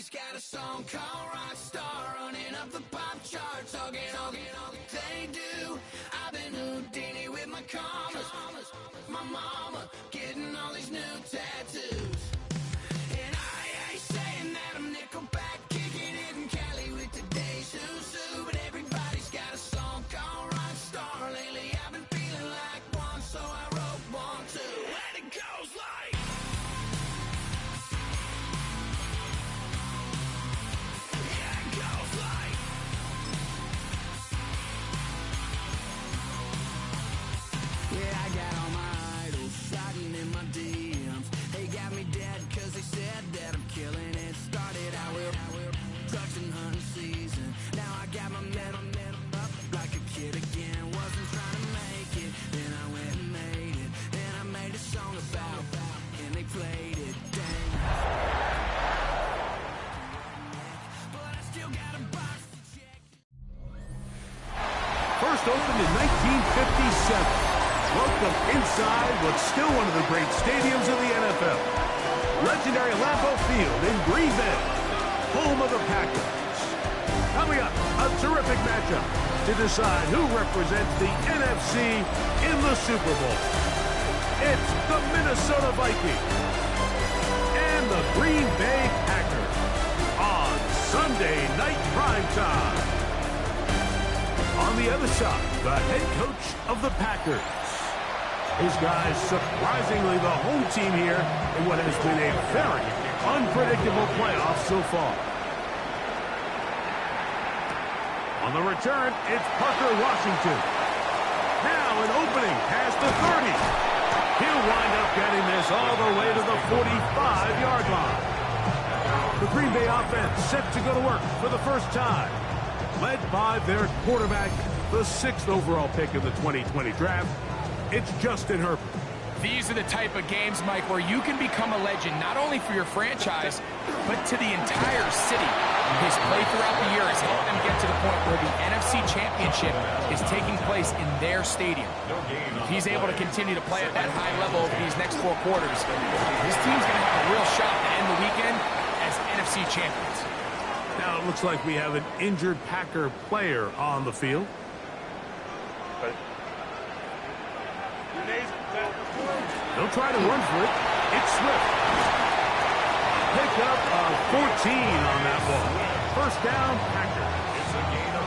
Everybody's got a song called Rockstar, running up the pop charts, all they do. I've been Houdini with my commas, my mama getting all these new tattoos. And I ain't saying that I'm Nickelback, kicking it in Cali with today's Susu, but everybody's got a song called Rockstar. Lately I've been feeling like one, so I wrote one too. And it goes like, yeah, it goes like, yeah, I got all my idols sliding in my DMs. They got me dead cause they said that I'm killing it. Started out with trucks and hunting season. Now I got my metal up like a kid again. Wasn't trying to make it, then I went and made it. Then I made a song about and they played it. Dang. But I still got a box to check. First opened in 1957. Welcome inside what's still one of the great stadiums of the NFL. Legendary Lambeau Field in Green Bay, home of the Packers. Coming up, a terrific matchup to decide who represents the NFC in the Super Bowl. It's the Minnesota Vikings and the Green Bay Packers on Sunday Night Primetime. On the other side, the head coach of the Packers. His guys surprisingly the home team here in what has been a very unpredictable playoff so far. On the return, it's Parker Washington. Now an opening past the 30. He'll wind up getting this all the way to the 45-yard line. The Green Bay offense set to go to work for the first time. Led by their quarterback, the 6th overall pick in the 2020 draft, it's Justin Herbert. These are the type of games, Mike, where you can become a legend, not only for your franchise, but to the entire city. His play throughout the year has helped them get to the point where the NFC Championship is taking place in their stadium. If he's able to continue to play at that high level over these next 4 quarters, his team's going to have a real shot to end the weekend as NFC champions. Now it looks like we have an injured Packer player on the field. They'll try to run for it. It's Swift. Pick up of 14 on that ball. First down, Packers. It's a gain of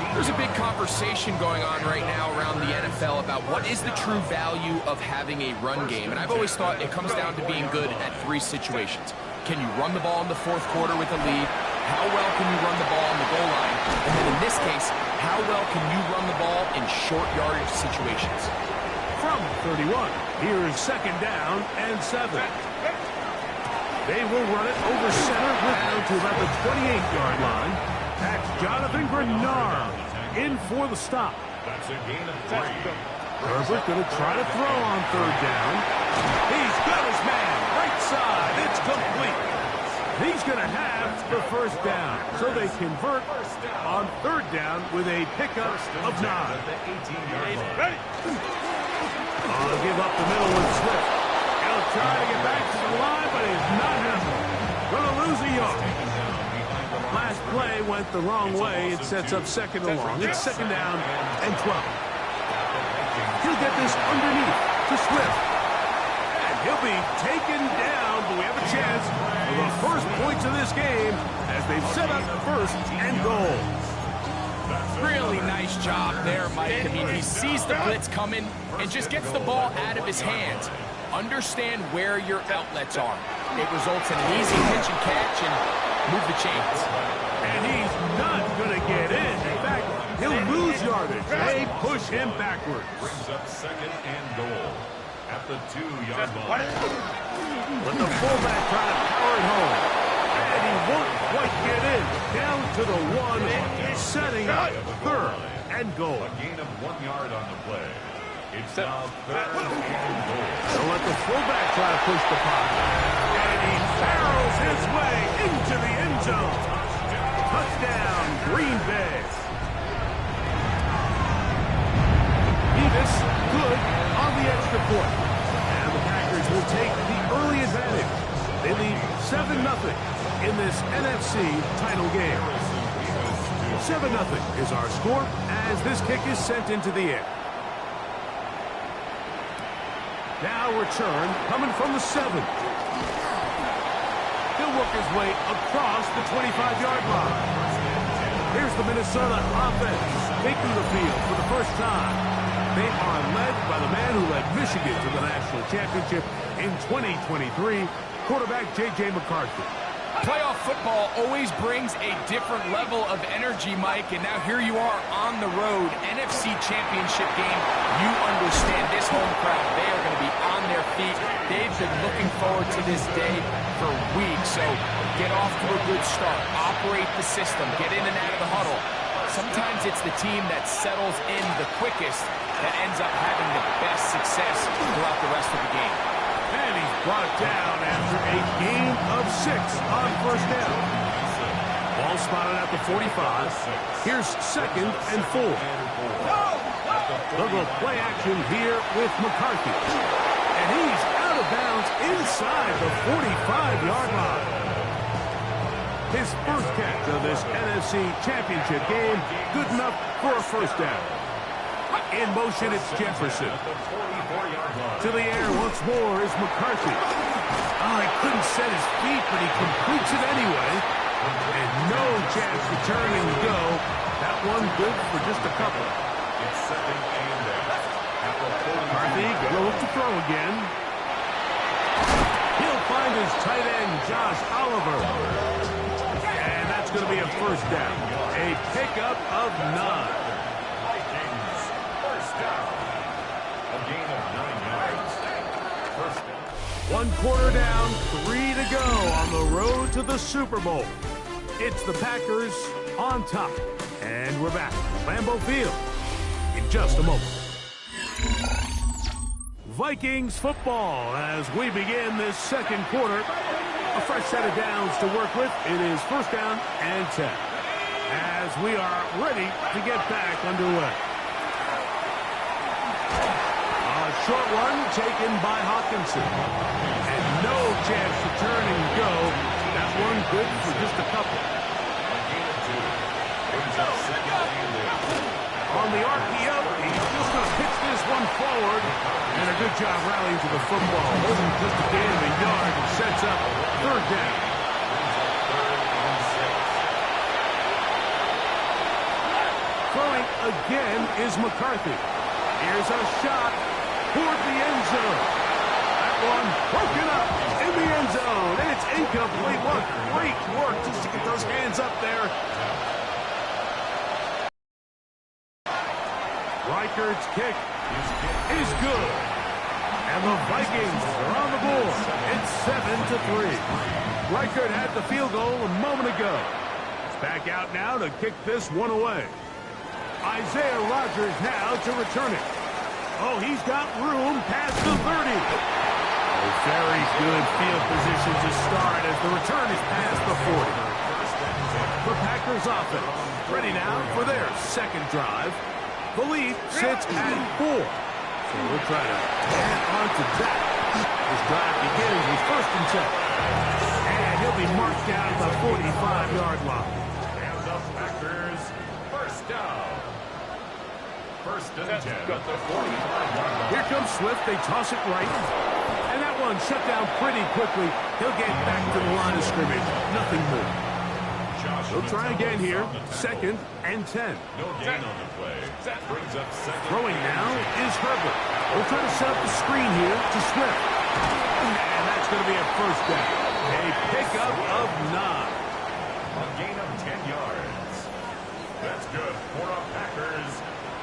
14. There's a big conversation going on right now around the NFL about what is the true value of having a run game. And I've always thought it comes down to being good at 3 situations. Can you run the ball in the 4th quarter with a lead? How well can you run the ball on the goal line? And then in this case, how well can you run the ball in short yardage situations? From 31, here's 2nd down and 7. They will run it over center down to about the 28-yard line. That's Jonathan Grenard in for the stop. That's a gain of 3. Herbert going to try to throw on 3rd down. He's got his man. Right side. It's complete. He's going to have the first down. So they convert on 3rd down with a pickup of 9. Ready. I'll give up the middle with Swift. He'll try to get back to the line, but he's not happening. Going to lose a yard. Last play went the wrong way. It sets up 2nd and long. It's 2nd down and 12. He'll get this underneath to Swift. And he'll be taken down, but we have a chance for the first points of this game as they've set up 1st and goal. Really nice job there, Mike. I mean, he sees the blitz coming and just gets the ball out of his hands. Understand where your outlets are. It results in an easy pitch and catch and move the chains. And he's not going to get in. In fact, he'll lose yardage. They push him backwards. Brings up 2nd and goal at the 2-yard line. With the fullback trying to power it home. And he won't quite get in. Down to the 1, setting up 3rd and goal. A gain of 1 yard on the play. It's now 3rd and goal. They'll let the fullback try to push the pocket. And he barrels his way into the end zone. Touchdown, Green Bay. Davis, good on the extra point. And the Packers will take the early advantage. They lead 7-0 in this NFC NFC title game. 7-0 is our score as this kick is sent into the air. Now return coming from the 7. He'll work his way across the 25-yard line. Here's the Minnesota offense taking the field for the first time. They are led by the man who led Michigan to the national championship in 2023, quarterback J.J. McCarthy. Playoff football always brings a different level of energy, Mike, and now here you are on the road, NFC Championship game. You understand this home crowd. They are going to be on their feet. They've been looking forward to this day for weeks, so get off to a good start. Operate the system. Get in and out of the huddle. Sometimes it's the team that settles in the quickest that ends up having the best success throughout the rest of the game. And he's brought down after a gain of 6 on first down. Ball spotted at the 45. Here's 2nd and 4. They'll go play action here with McCarthy. And he's out of bounds inside the 45-yard line. His first catch of this NFC Championship game, good enough for a first down. In motion, it's Jefferson. To the air once more is McCarthy. Oh, he couldn't set his feet, but he completes it anyway. And no chance to turn and go. That one good for just a couple. McCarthy gonna look to throw again. He'll find his tight end, Josh Oliver. And that's going to be a first down. A pickup of 9. One quarter down, 3 to go on the road to the Super Bowl. It's the Packers on top. And we're back at Lambeau Field in just a moment. Vikings football as we begin this second quarter. A fresh set of downs to work with. It is first down and 10. As we are ready to get back underway. Short one taken by Hawkinson. And no chance to turn and go. That one good for just a couple. On the RPO, he's just going to pitch this one forward. And a good job rallying to the football. Holding just a gain of a yard and sets up third down. Throwing again is McCarthy. Here's a shot toward the end zone. That one broken up in the end zone. And it's incomplete. What great work just to get those hands up there. Reichard's kick is good. And the Vikings are on the board. It's 7-3. Reichard had the field goal a moment ago. He's back out now to kick this one away. Isaiah Rodgers now to return it. Oh, he's got room past the 30. A very good field position to start as the return is past the 40. The Packers offense ready now for their second drive. The lead sits at 4. So we'll try to add on to that. This drive begins with 1st and 10. And he'll be marked down at the 45-yard line. And the Packers first down. First and 10 at the 45-yard line. Here comes Swift. They toss it right. And that one shut down pretty quickly. He'll get back to the line of scrimmage. Nothing more. He'll try again here. 2nd and 10. No gain on the play. That brings up 2nd. Throwing now is Herbert. We'll try to set up the screen here to Swift. And that's going to be a first down. A pickup of 9. A gain of 10 yards. That's good for the Packers.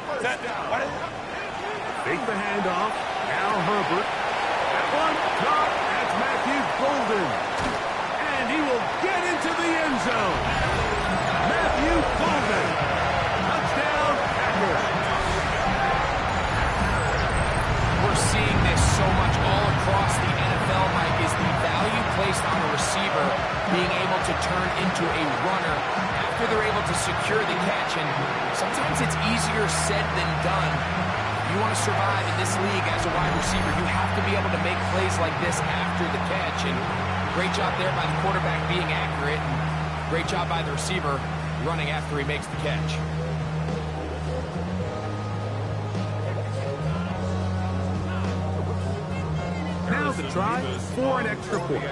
First down. Fake the handoff. Now Herbert. That one caught. That's Matthew Golden. And he will get into the end zone. Matthew Golden. Touchdown, Packers. We're seeing this so much all across the NFL, Mike, is the value placed on a receiver being able to turn into a runner after they're able to secure the catch. And sometimes it's easier said than done. If you want to survive in this league as a wide receiver, you have to be able to make plays like this after the catch. And great job there by the quarterback being accurate. And Great job by the receiver running after he makes the catch. Now the try for an extra point.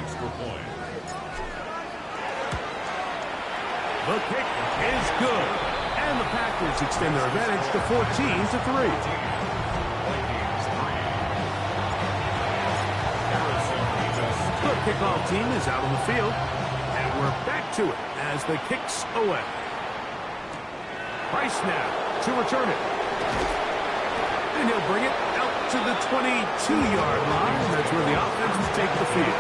The kick is good. And the Packers extend their advantage to 14-3. The kickoff team is out on the field, and we're back to it as the kicks away. Price now to return it. And he'll bring it out to the 22-yard line. That's where the offense will take the field.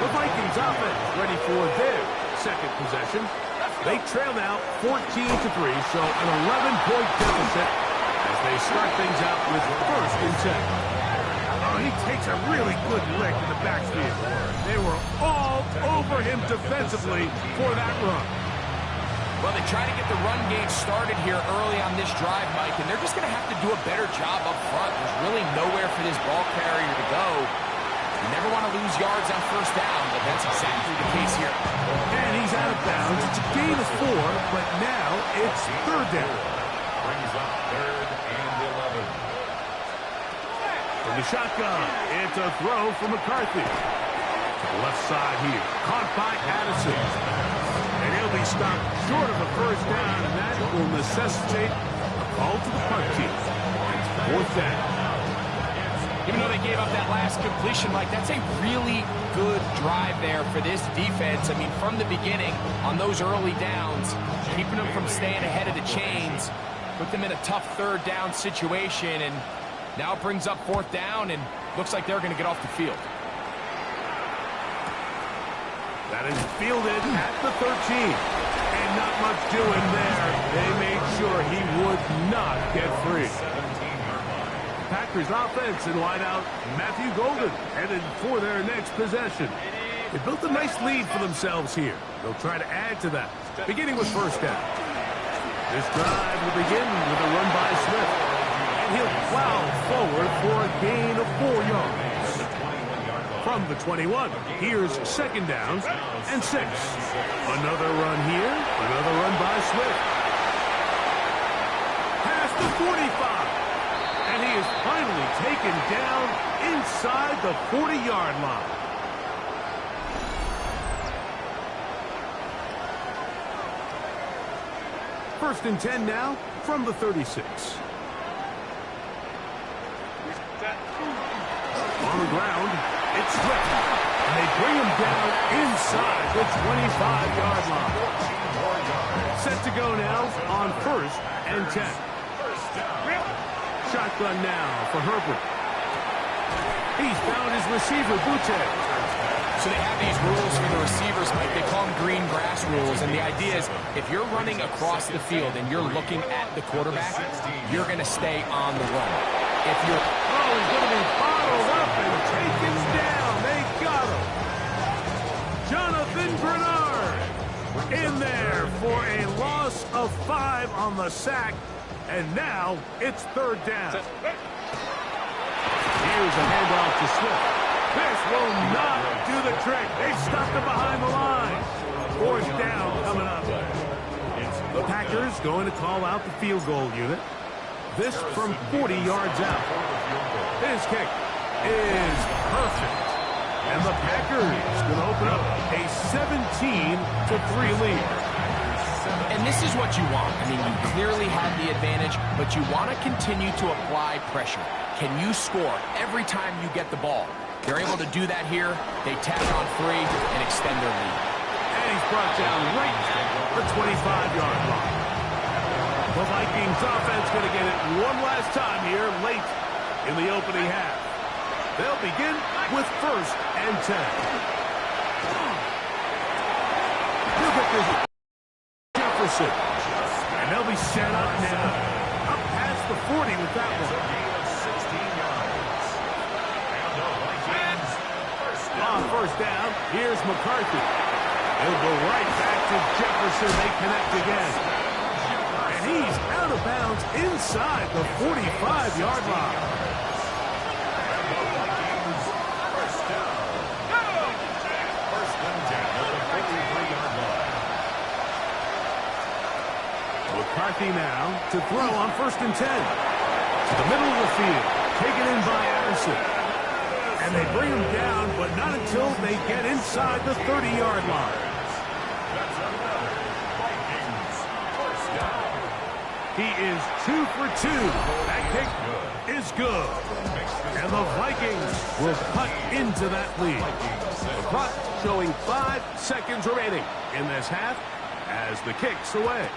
The Vikings offense ready for their second possession. They trail now 14-3, so an 11-point deficit as they start things out with first and 10. He takes a really good lick in the backfield. They were all over him defensively for that run. Well, they try to get the run game started here early on this drive, Mike, and they're just going to have to do a better job up front. There's really nowhere for this ball carrier to go. You never want to lose yards on first down, but that's exactly the case here. And he's out of bounds. It's a gain of 4, but now it's third down. Brings up 3rd and 11. From the shotgun, it's a throw from McCarthy. To the left side here, caught by Addison. And he'll be stopped short of a first down, and that will necessitate a call to the punt team. It's fourth down. Even though they gave up that last completion, Mike, that's a really good drive there for this defense. I mean, from the beginning, on those early downs, keeping them from staying ahead of the chains, put them in a tough third down situation, and now it brings up fourth down, and looks like they're going to get off the field. That is fielded at the 13. And not much doing there. They made sure he would not get free. Packers offense in wideout Matthew Golden headed for their next possession. They built a nice lead for themselves here. They'll try to add to that, beginning with first down. This drive will begin with a run by Smith. And he'll plow forward for a gain of 4 yards. From the 21, here's second down and 6. Another run here, another run by Smith. Past the 45. And he is finally taken down inside the 40-yard line. First and 10 now from the 36. On the ground, it's Swift. And they bring him down inside the 25-yard line. Set to go now on first and 10. Shotgun now for Herbert. He's found his receiver, Butte. So they have these rules for the receivers, Mike. They call them green grass rules. And the idea is if you're running across the field and you're looking at the quarterback, you're going to stay on the run. If you're... Oh, he's going to be bottled up and taken down. They got him. Jonathan Bernard in there for a loss of 5 on the sack. And now it's third down. Here's a handoff to Swift. This will not do the trick. They stuffed him behind the line. Fourth down coming up. The Packers going to call out the field goal unit. This from 40 yards out. His kick is perfect. And the Packers going to open up a 17-3 lead. And this is what you want. I mean, you clearly have the advantage, but you want to continue to apply pressure. Can you score every time you get the ball? They're able to do that here. They tack on 3 and extend their lead. And he's brought down right at the 25-yard line. The Vikings offense going to get it one last time here late in the opening half. They'll begin with first and 10. Look at this. Jefferson. And they'll be set up now. Up past the 40 with that one. On first down, here's McCarthy. He'll go right back to Jefferson. They connect again. And he's out of bounds inside the 45-yard line. McCarthy now to throw on 1st and 10. To the middle of the field, taken in by Addison. And they bring him down, but not until they get inside the 30-yard line. That's another Vikings first down. He is 2 for 2. That kick is good. And the Vikings will cut into that lead. The clock showing 5 seconds remaining in this half as the kick's away.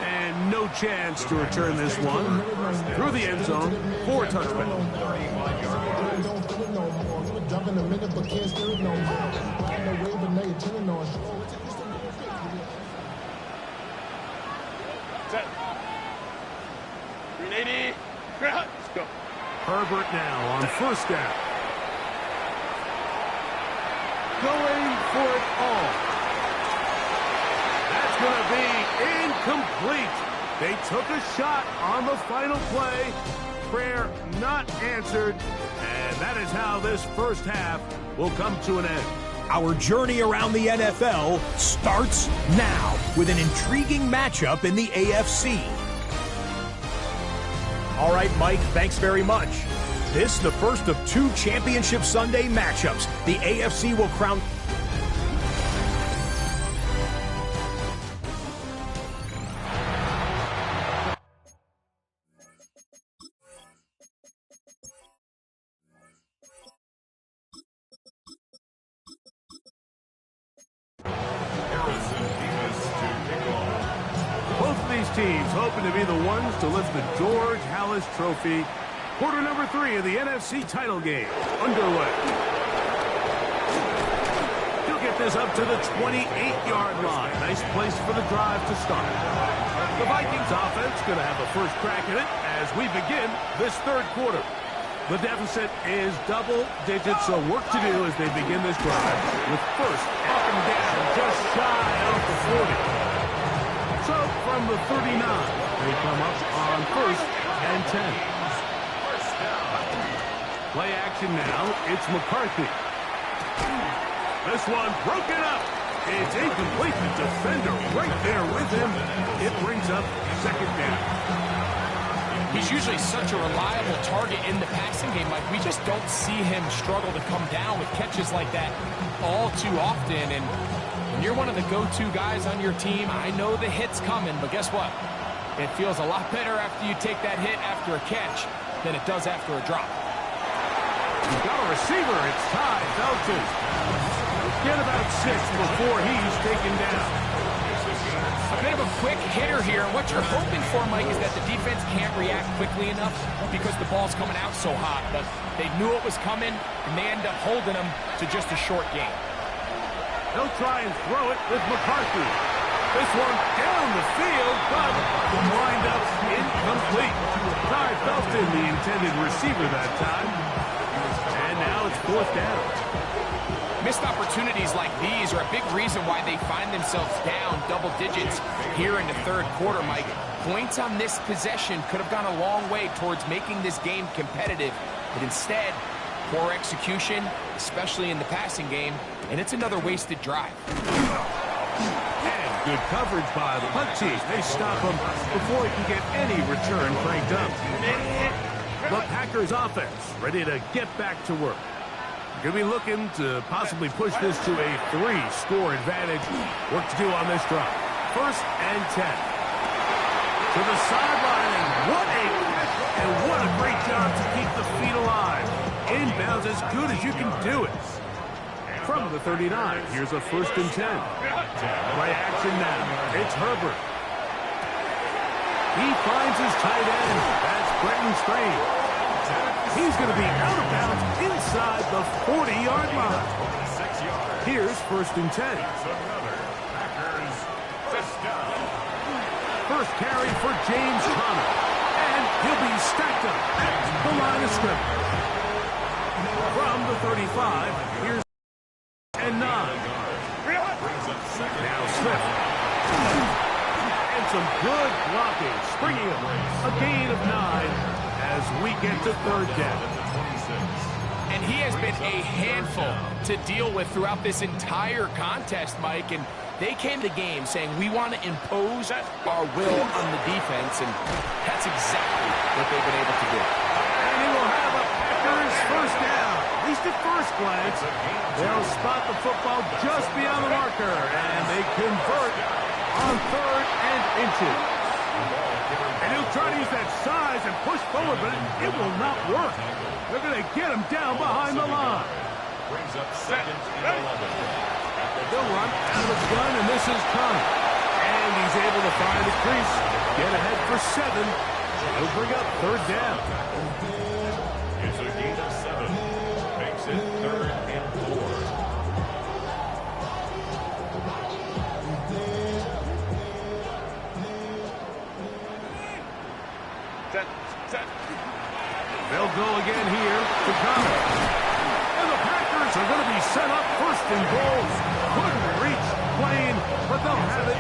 And no chance to return this one through the end zone for a touchback. Set. 380. Let's go. Herbert now on 1st down. Going for it all. That's going to be incomplete. They took a shot on the final play. Prayer not answered. And that is how this first half will come to an end. Our journey around the NFL starts now with an intriguing matchup in the AFC. All right, Mike, thanks very much. This is the first of 2 Championship Sunday matchups. The AFC will crown... Both of these teams hoping to be the ones to lift the George Halas Trophy. Quarter number 3 of the NFC title game underway. He'll get this up to the 28-yard line. Nice place for the drive to start. The Vikings offense going to have a first crack at it as we begin this third quarter. The deficit is double digits, so work to do as they begin this drive with first up and down just shy of the 40. So from the 39, they come up on 1st and 10. Play action now. It's McCarthy. This one broken up. It's incomplete. The defender right there with him. It brings up 2nd down. He's usually such a reliable target in the passing game. Like, we just don't see him struggle to come down with catches like that all too often. And when you're one of the go-to guys on your team, I know the hit's coming, but guess what? It feels a lot better after you take that hit after a catch than it does after a drop. We've got a receiver. It's Ty Felton. Get about 6 before he's taken down. A bit of a quick hitter here. What you're hoping for, Mike, is that the defense can't react quickly enough because the ball's coming out so hot. But they knew it was coming, and they end up holding them to just a short gain. They'll try and throw it with McCarthy. This one down the field, but will wind up incomplete. Ty Felton, the intended receiver that time. And now it's 4th down. Missed opportunities like these are a big reason why they find themselves down double digits here in the third quarter, Mike. Points on this possession could have gone a long way towards making this game competitive, but instead, poor execution, especially in the passing game, and it's another wasted drive. And good coverage by the punt team. They stop him before he can get any return cranked up. The Packers offense ready to get back to work. Going to be looking to possibly push this to a 3-score advantage. Work to do on this drive. 1st and 10. To the sideline, and what a catch, and what a great job to keep the feet alive. Inbounds as good as you can do it. From the 39, here's a 1st and 10. Play action now. It's Herbert. He finds his tight end. That's Brenton Strange. He's going to be out of bounds inside the 40-yard line. Here's 1st and 10. First carry for James Conner. And he'll be stacked up at the line of scrimmage. From the 35, here's and 9. Now Smith. And some good blocking. Springing him. A gain of 9. As we get to 3rd down. And he has been a handful to deal with throughout this entire contest, Mike. And They came to the game saying we want to impose our will on the defense, and that's exactly what they've been able to do. And he will have a Packers first down. At least at first glance, they'll spot the football just beyond the marker, and they convert on 3rd and inches. And he'll try to use that size and push forward, but it will not work. They're going to get him down behind the line. Brings up 2nd and 11. They'll run out of the gun, and this is Connor. And he's able to find the crease, get ahead for 7. He'll bring up 3rd down. It's a gain of 7. Makes it 3rd and 4. Set. They'll go again here to Connor. And the Packers are going to be set up 1st and goal. Couldn't reach Blaine, but they'll have it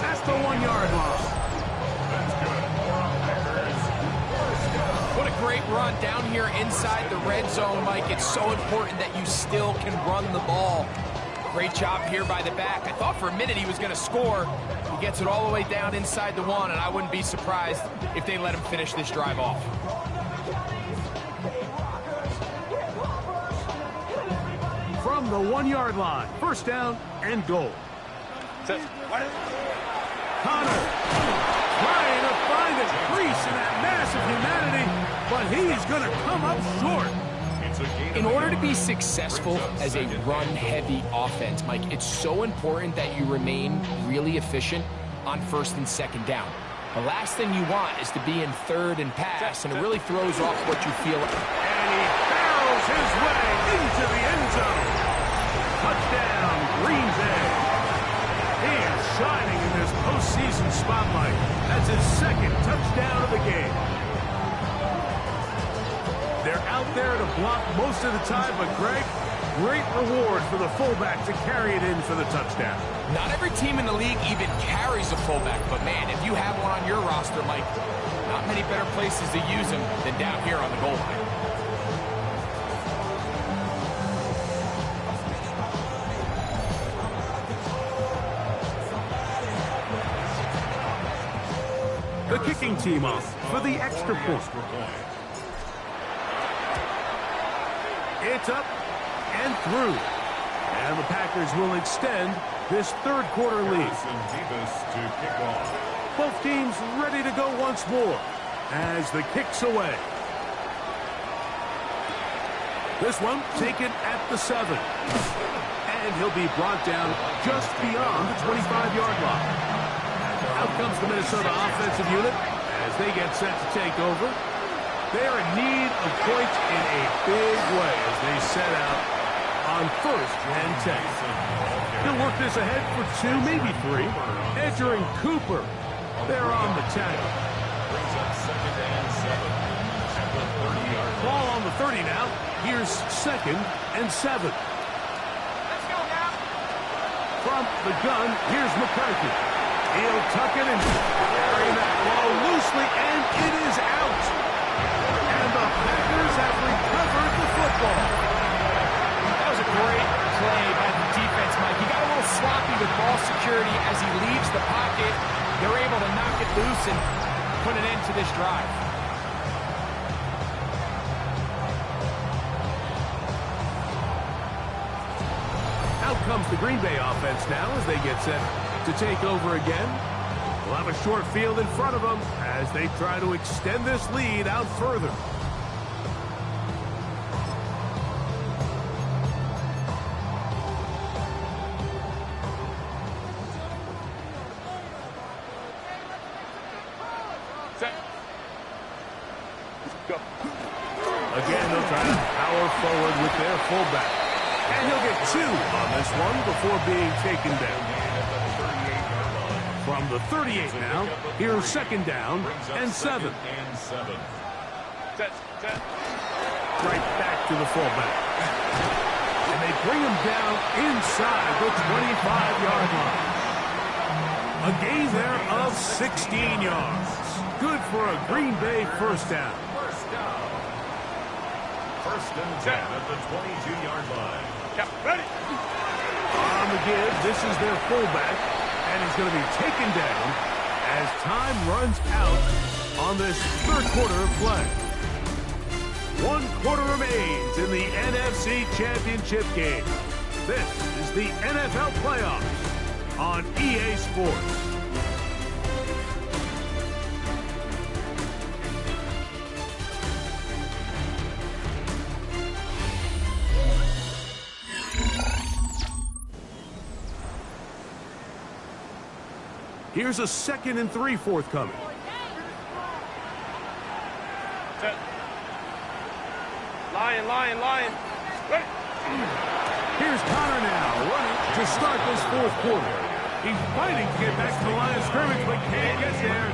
at the 1-yard line. That's good. Packers. First down. What a great run down here inside the red zone, Mike. It's so important that you still can run the ball. Great job here by the back. I thought for a minute he was going to score. He gets it all the way down inside the 1, and I wouldn't be surprised if they let him finish this drive off. From the 1-yard line, 1st down and goal. Set. Connor trying to find a crease in that mass of humanity, but he's going to come up short. It's a gain In of order to 8. be successful as a run-heavy offense, Mike, it's so important that you remain really efficient on 1st and 2nd down. The last thing you want is to be in 3rd and pass, and it really throws off what you feel. And he barrels his way into the end zone. Touchdown, Green Bay. He is shining in this postseason spotlight. That's his 2nd touchdown of the game. They're out there to block most of the time, but Greg, great reward for the fullback to carry it in for the touchdown. Not every team in the league even carries a fullback, but man, if you have one on your roster, Mike, not many better places to use him than down here on the goal line. The kicking team off for the extra point. It's up and through. And the Packers will extend this 3rd quarter lead. Harrison Davis to kick off. Both teams ready to go once more as the kick's away. This one taken at the 7. And he'll be brought down just beyond the 25-yard line. Out comes the Minnesota offensive unit as they get set to take over. They're in need of points in a big way as they set out on 1st and 10. He'll work this ahead for 2, maybe 3. Edger and Cooper, they're on the tackle. Brings up 2nd and 7. At the 30-yard line. Ball on the 30 now. Here's 2nd and 7. Let's go now. From the gun, here's McCarthy. He'll tuck it and carry that ball loosely, and it is out. And the Packers have recovered the football. That was a great play by the defense, Mike. He got a little sloppy with ball security as he leaves the pocket. They're able to knock it loose and put an end to this drive. Out comes the Green Bay offense now as they get set to take over again. We'll have a short field in front of them as they try to extend this lead out further. Set. Go. Again, they'll try to power forward with their fullback. And he'll get 2 on this one before being taken down. From the 38 now, here's 2nd down and 7. Set. Right back to the fullback. And they bring him down inside the 25-yard line. A gain there of 16 yards. Good for a Green Bay first down. First and 10 at the 22-yard line. Yeah, ready. On the give, this is their fullback, and he's going to be taken down as time runs out on this third quarter of play. 1 quarter remains in the NFC Championship game. This is the NFL Playoffs on EA Sports. Here's a 2nd and 3 forthcoming. Set. Lion. Ready. Here's Connor now running to start this fourth quarter. He's fighting to get back to the line of scrimmage, but can't get there.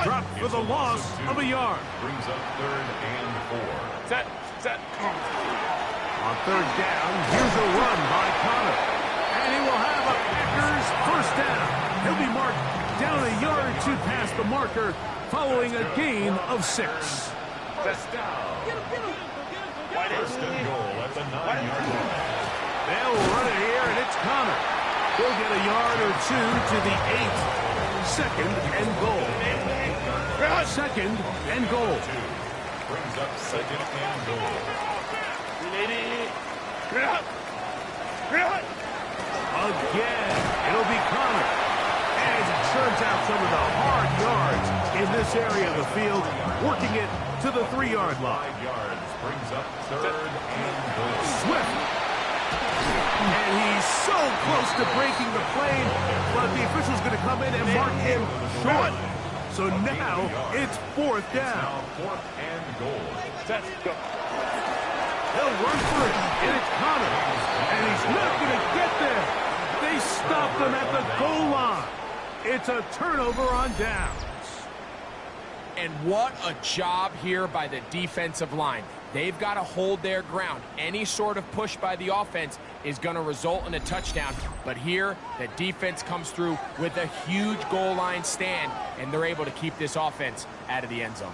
Dropped for the loss of a yard. Brings up 3rd and 4. Set. On 3rd down, here's a run by Connor. And he will have a Packers first down. He'll be marked down a yard or 2 past the marker following a gain of 6. First down. First and goal at the 9-yard line. They'll run it here, and it's Connor. He'll get a yard or 2 to the 8. 2nd and goal. 2nd and goal. Brings up 2nd and goal. Again, it'll be Connor. And he turns out some of the hard yards in this area of the field, working it to the 3-yard line. 5 yards. Brings up 3rd and goal. Swift. And he's so close to breaking the plane, but the official's going to come in and mark him short. So now it's 4th down. Now 4th and goal. Set. Go. He'll run for it, and it's Connor. And he's not going to get there. They stopped him at the goal line. It's a turnover on downs. And what a job here by the defensive line. They've got to hold their ground. Any sort of push by the offense is going to result in a touchdown. But here, the defense comes through with a huge goal line stand, and they're able to keep this offense out of the end zone.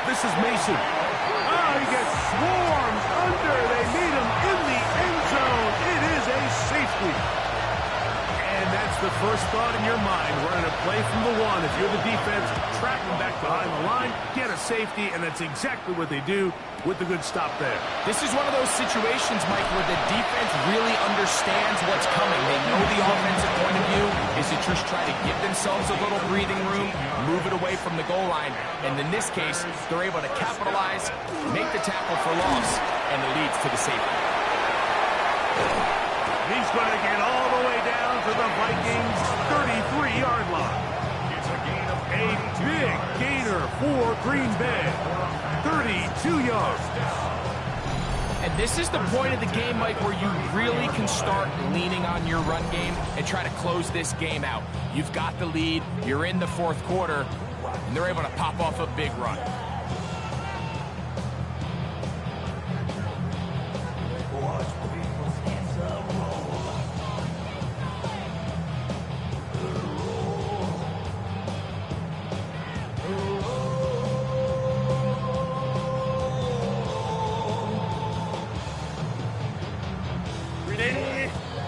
This is Mason. Oh, he gets swarmed under. They need him in the end zone. It is a safety. And that's the first thought in your mind, running a play from the 1. If you're the defense, track them back behind the line, get a safety, and that's exactly what they do with the good stop there. This is one of those situations, Mike, where the defense really understands what's coming. They know the offensive point of view is to just try to give themselves a little breathing room, move it away from the goal line, and in this case, they're able to capitalize, make the tackle for loss, and it leads to the safety. He's going to get all the way down to the Vikings' 33-yard line. It's a gain of A big gainer for Green Bay. 32 yards. And this is the point of the game, Mike, where you really can start leaning on your run game and try to close this game out. You've got the lead, you're in the 4th quarter, and they're able to pop off a big run.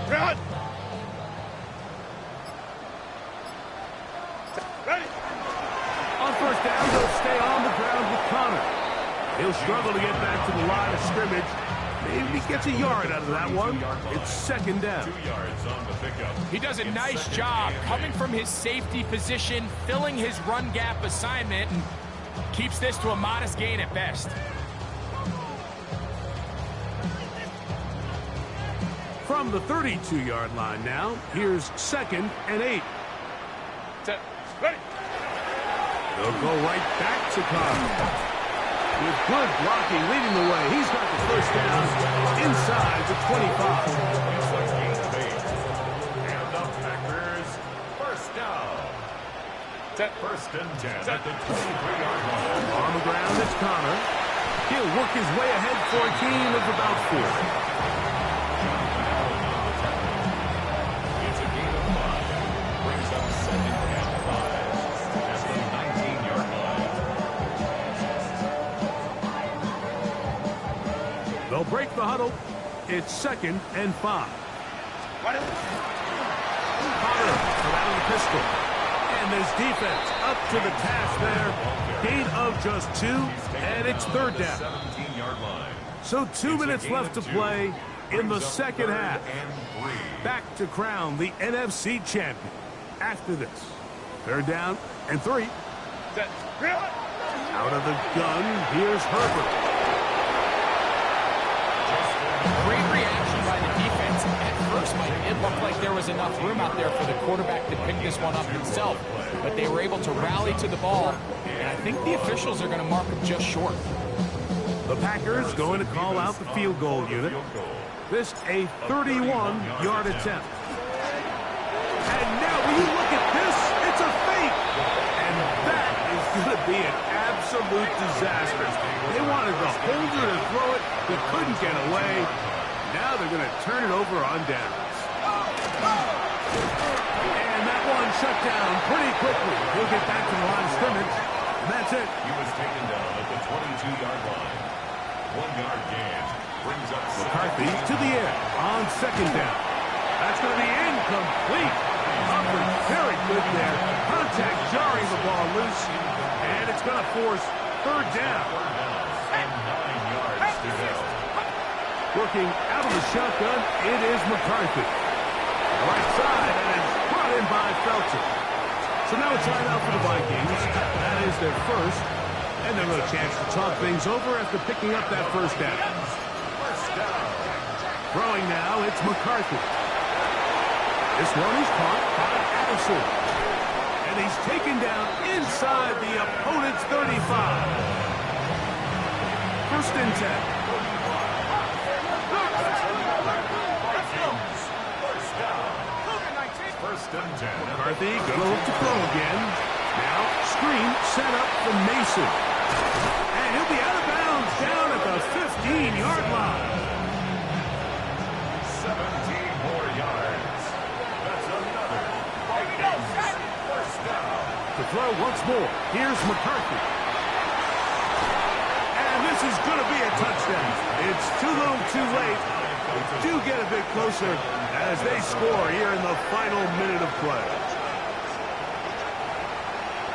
Run. Ready. On 1st down, they'll stay on the ground with Connor. He'll struggle to get back to the line of scrimmage. Maybe he gets a yard out of that one. It's 2nd down. 2 yards on the pickup. He does a nice job coming from his safety position, filling his run gap assignment, and keeps this to a modest gain at best. From the 32-yard line now, here's 2nd and 8. Set. Ready. They'll go right back to Connor. With good blocking leading the way, he's got the first down inside the 25. It's a gain of 8. And the Packers, first down. Set. 1st and 10 Set. at the 23-yard line. On the ground, it's Connor. He'll work his way ahead for a gain of about 4. break the huddle. It's 2nd and 5. Potter around the pistol. And this defense up to the task there. Gain of just 2, and it's 3rd down. 17-yard line. So 2 minutes left to play in the second half. Back to crown the NFC champion after this. 3rd down and 3. Out of the gun, here's Herbert. Great reaction by the defense. At first, Mike, it looked like there was enough room out there for the quarterback to pick this one up himself. But they were able to rally to the ball, and I think the officials are going to mark him just short. The Packers going to call out the field goal unit. This a 31-yard attempt. And now, when you look at this, it's a fake. And that is going to be an absolute disaster. They wanted the holder to throw it, but couldn't get away. Now they're going to turn it over on downs. And that one shut down pretty quickly. He'll get back to the line of scrimmage, and that's it. He was taken down at the 22-yard line. 1-yard gain brings up McCarthy to the air on 2nd down. That's going to be incomplete. Humphrey, very good there. Contact jarring the ball loose, and it's going to force 3rd down. and 9 yards to go. Working out of the shotgun, it is McCarthy. Right side, and it's brought in by Felton. So now it's time out for the Vikings. That is their first, and they'll have a chance to talk things over after picking up that 1st down. Throwing now, it's McCarthy. This one is caught by Addison. And he's taken down inside the opponent's 35. 1st and 10. First and 10. McCarthy going to look to throw again. Now, screen set up for Mason. And he'll be out of bounds down at the 15-yard line. 17 more yards. That's another Vikings first down. To throw once more, here's McCarthy. And this is going to be a touchdown. It's too little too late. They do get a bit closer as they score here in the final minute of play.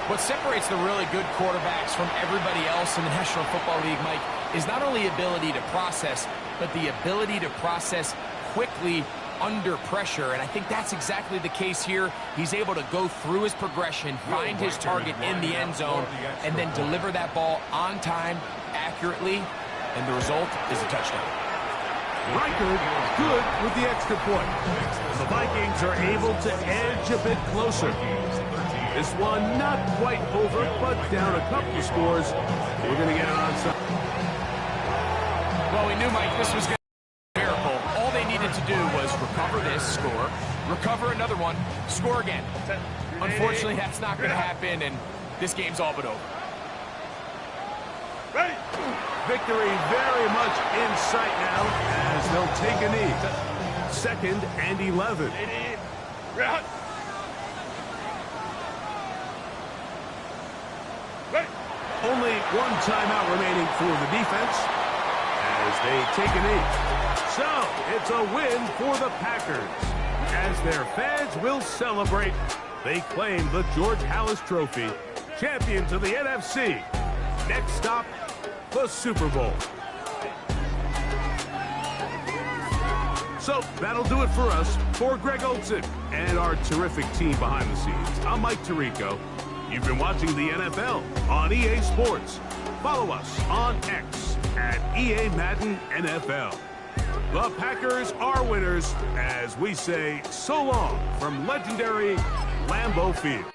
What separates the really good quarterbacks from everybody else in the National Football League, Mike, is not only ability to process, but the ability to process quickly under pressure. And I think that's exactly the case here. He's able to go through his progression, find his target in the end zone, and then deliver that ball on time, accurately, and the result is a touchdown. Reichard good with the extra point. The Vikings are able to edge a bit closer. This one not quite over, but down a couple of scores. We're going to get it onside. Well, we knew, Mike, this was going to be a miracle. All they needed to do was recover this, score, recover another one, score again. Unfortunately, that's not going to happen, and this game's all but over. Ready. Victory very much in sight now as they'll take a knee. 2nd and 11. Ready. Only one timeout remaining for the defense as they take a knee. So, it's a win for the Packers. As their fans will celebrate, they claim the George Halas Trophy, champions of the NFC. Next stop, the Super Bowl. So, that'll do it for us. For Greg Olson and our terrific team behind the scenes, I'm Mike Tirico. You've been watching the NFL on EA Sports. Follow us on X at EA Madden NFL. The Packers are winners as we say so long from legendary Lambeau Field.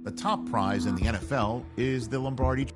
The top prize in the NFL is the Lombardi.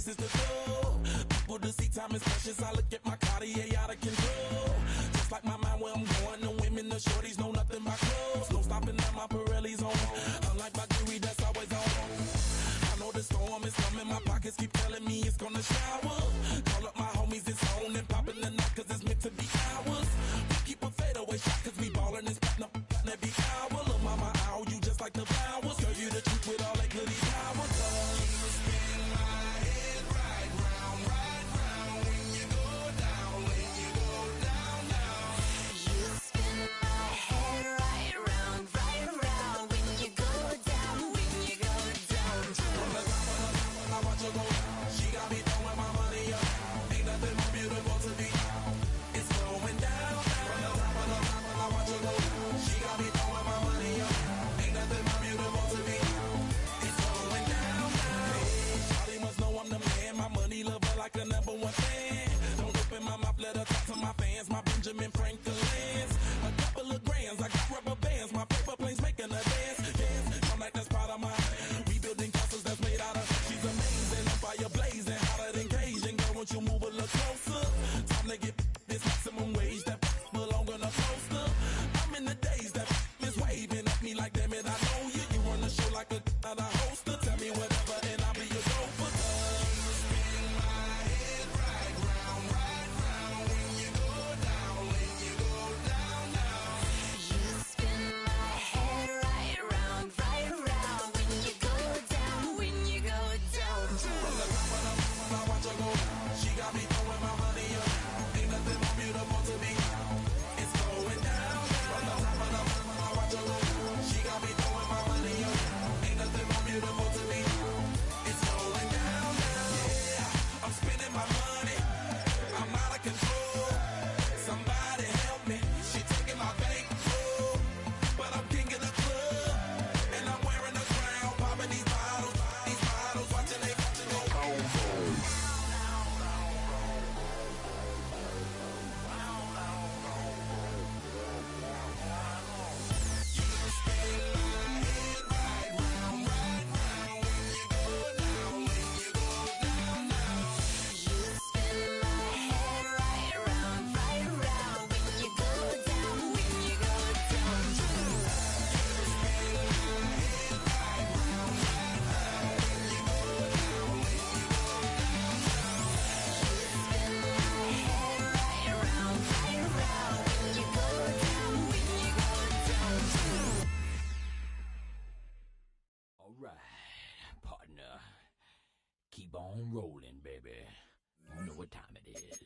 places to go. People to see, time is precious. I look at my Cartier out of control. Just like my mind where I'm going. The women, the shorties know nothing but clothes. No stopping at my Pirelli's on. Unlike my jewelry that's always on. I know the storm is coming. My pockets keep telling me it's gonna shower. Call up my homies, it's on and popping the night cause it's meant to be ours. We keep a fadeaway shot cause we ballin' and spittin' up every hour. Look, mama, ow, you just like the flowers. Tell you the truth with all that goody power. You spin my head right round when you go down, when you go down, down. You spin my head right round when you go down, when you go down. From the top of the top, I watch her go. She got me throwing my money up. Ain't nothing more beautiful to me. It's going down. From the top of the top, I watch her go. She got me throwing my money up. Ain't nothing more beautiful to me. It's going down. Hey, Charlie must know I'm the man. My money lover like a number one fan. Don't open my mouth, let her talk to my fans. My Benjamin Franklin's. A couple of grands, I got rubber bands. My paper planes making a dance. Yes, I'm like that's part of my. We building castles that's made out of. She's amazing, I'm fire blazing, hotter than Cajun. Girl, won't you move a little closer? Time to get this maximum wage that belong on a poster. I'm in the days that is waving at me like damn it, I know you. You run the show like a hoster. Tell me whatever and I'll be your gopher. You spin my head right round when you go down, when you go down, down. You spin my head right round when you go down, when you go down. From the top of the mountain, I watch her go. She got me throwing my money up. Ain't nothing more beautiful to me. It's going down. From the top of the mountain, I watch her go. She got me throwing my money up. Ain't nothing more beautiful to me. It's going down. Yeah, I'm spending my money. I'm out of control. Somebody help me. She taking my bankroll, but I'm king of the club, and I'm wearing a crown, popping these bottles, watching they go. You spin my head right round when you go down, when you go down. All right, partner. Keep on rolling, baby. You know what time it is.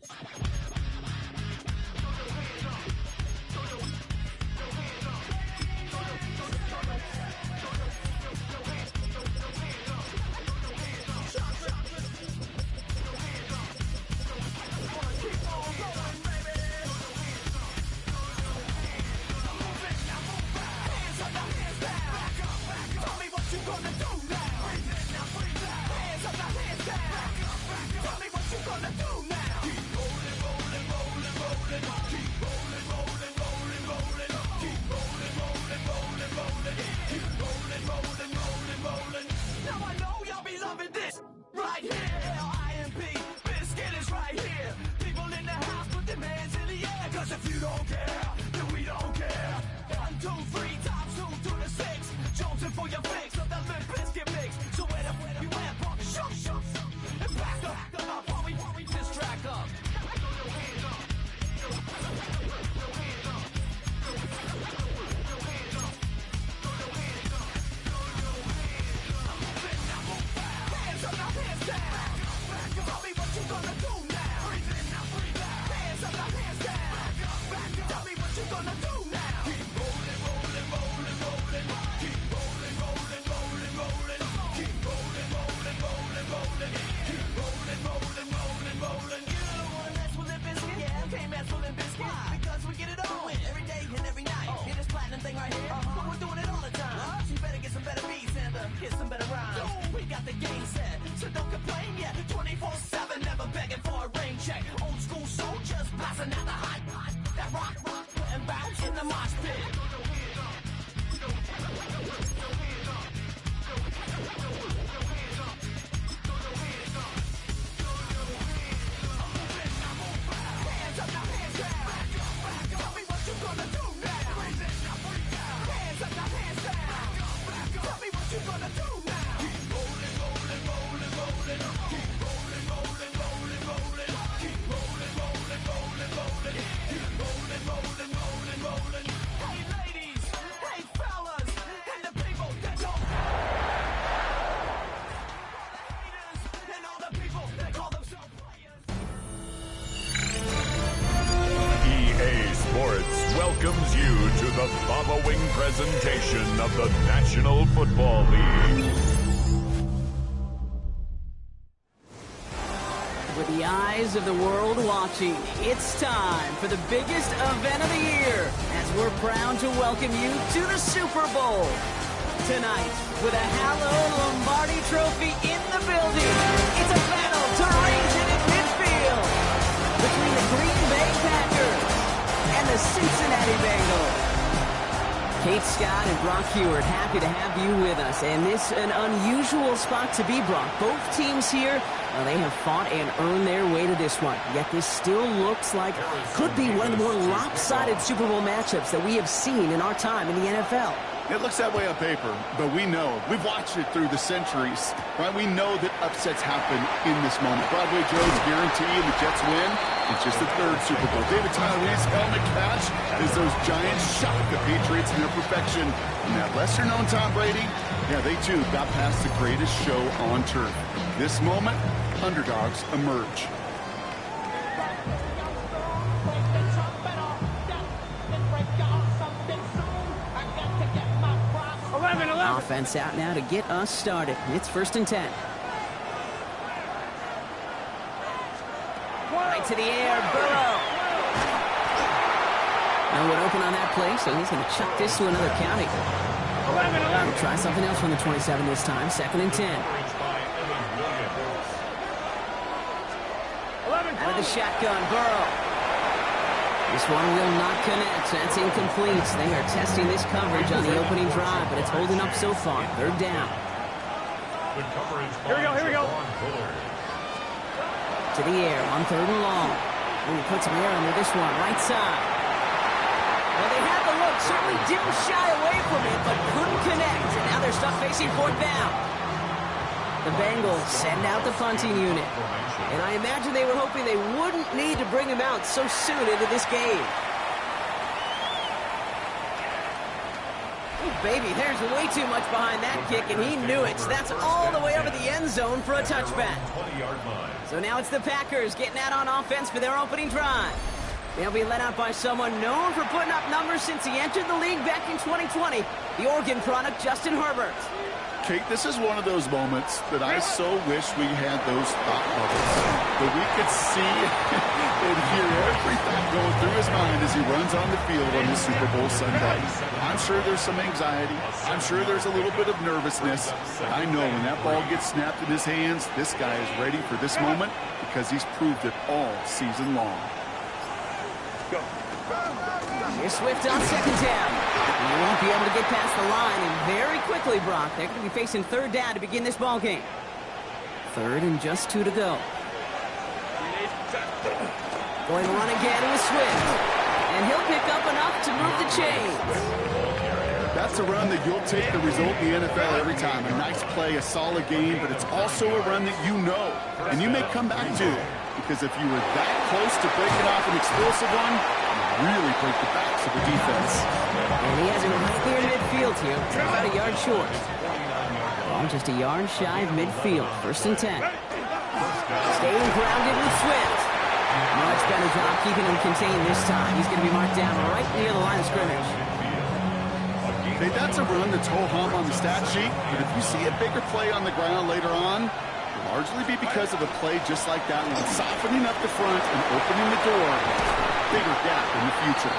Now I know y'all be loving this right here. L-I-M-P, Biscuit is right here. People in the house, put their hands in the air. Cause if you don't care, then we don't care. 1, 2, 3 times 2 to the 6. Jonesing for your fix of the Limp Biscuit mix. So where we went, pump, shoot, and back up while we just track up. Hands up, now hands down. Tell me what you gonna do now. Hands up, now hands down. Tell welcomes you to the following presentation of the National Football League. With the eyes of the world watching, it's time for the biggest event of the year as we're proud to welcome you to the Super Bowl. Tonight, with a hallowed Lombardi trophy in the building, it's a battle to raise it in midfield between the Green Bay Packers and the Cincinnati Bengals. Kate Scott and Brock Huard, happy to have you with us. And this an unusual spot to be, Brock. Both teams here, well, they have fought and earned their way to this one. Yet this still looks like could be one of the more lopsided Super Bowl matchups that we have seen in our time in the NFL. It looks that way on paper, but we know. We've watched it through the centuries, right? We know that upsets happen in this moment. Broadway Joe's guarantee and the Jets win. It's just the third Super Bowl. David Tyree's helmet catch as those Giants shock the Patriots in their perfection. And that lesser-known Tom Brady, yeah, they too got past the greatest show on turf. This moment, underdogs emerge. Offense out now to get us started. It's 1st and 10. Right to the air, Burrow. No one open on that play, so he's going to chuck this to another county. We'll try something else from the 27 this time. 2nd and 10. Out of the shotgun, Burrow. This one will not connect. That's incomplete. They are testing this coverage on the opening drive, but it's holding up so far. 3rd down. Here we go. To the air on 3rd and long. He puts some air under this one. Right side. Well, they had the look. Certainly didn't shy away from it, but couldn't connect. And now they're stuck facing 4th down. The Bengals send out the punting unit. And I imagine they were hoping they wouldn't need to bring him out so soon into this game. Oh, baby, there's way too much behind that kick, and he knew it. So that's all the way over the end zone for a touchback. So now it's the Packers getting out on offense for their opening drive. They'll be led out by someone known for putting up numbers since he entered the league back in 2020, the Oregon product, Justin Herbert. Kate, this is one of those moments that I so wish we had those thought bubbles, that we could see and hear everything going through his mind as he runs on the field on this Super Bowl Sunday. I'm sure there's some anxiety. I'm sure there's a little bit of nervousness. I know when that ball gets snapped in his hands, this guy is ready for this moment because he's proved it all season long. Go. Here's Swift on 2nd down. He won't be able to get past the line, and very quickly, Brock, they're going to be facing 3rd down to begin this ball game. 3rd and just 2 to go. Going to run again with Swift, and he'll pick up enough to move the chains. That's a run that you'll take the result in the NFL every time. A nice play, a solid game, but it's also a run that you know, and you may come back to, because if you were that close to breaking off an explosive one, really break the backs of the defense. And he has it right there in midfield here. About a yard short. Well, just a yard shy of midfield. 1st and 10. Staying grounded with Swift. Much better job keeping him contained this time. He's going to be marked down right near the line of scrimmage. Hey, that's a run that's ho-hum on the stat sheet, but if you see a bigger play on the ground later on, it'll largely be because of a play just like that one, softening up the front and opening the door. Bigger gap in the future.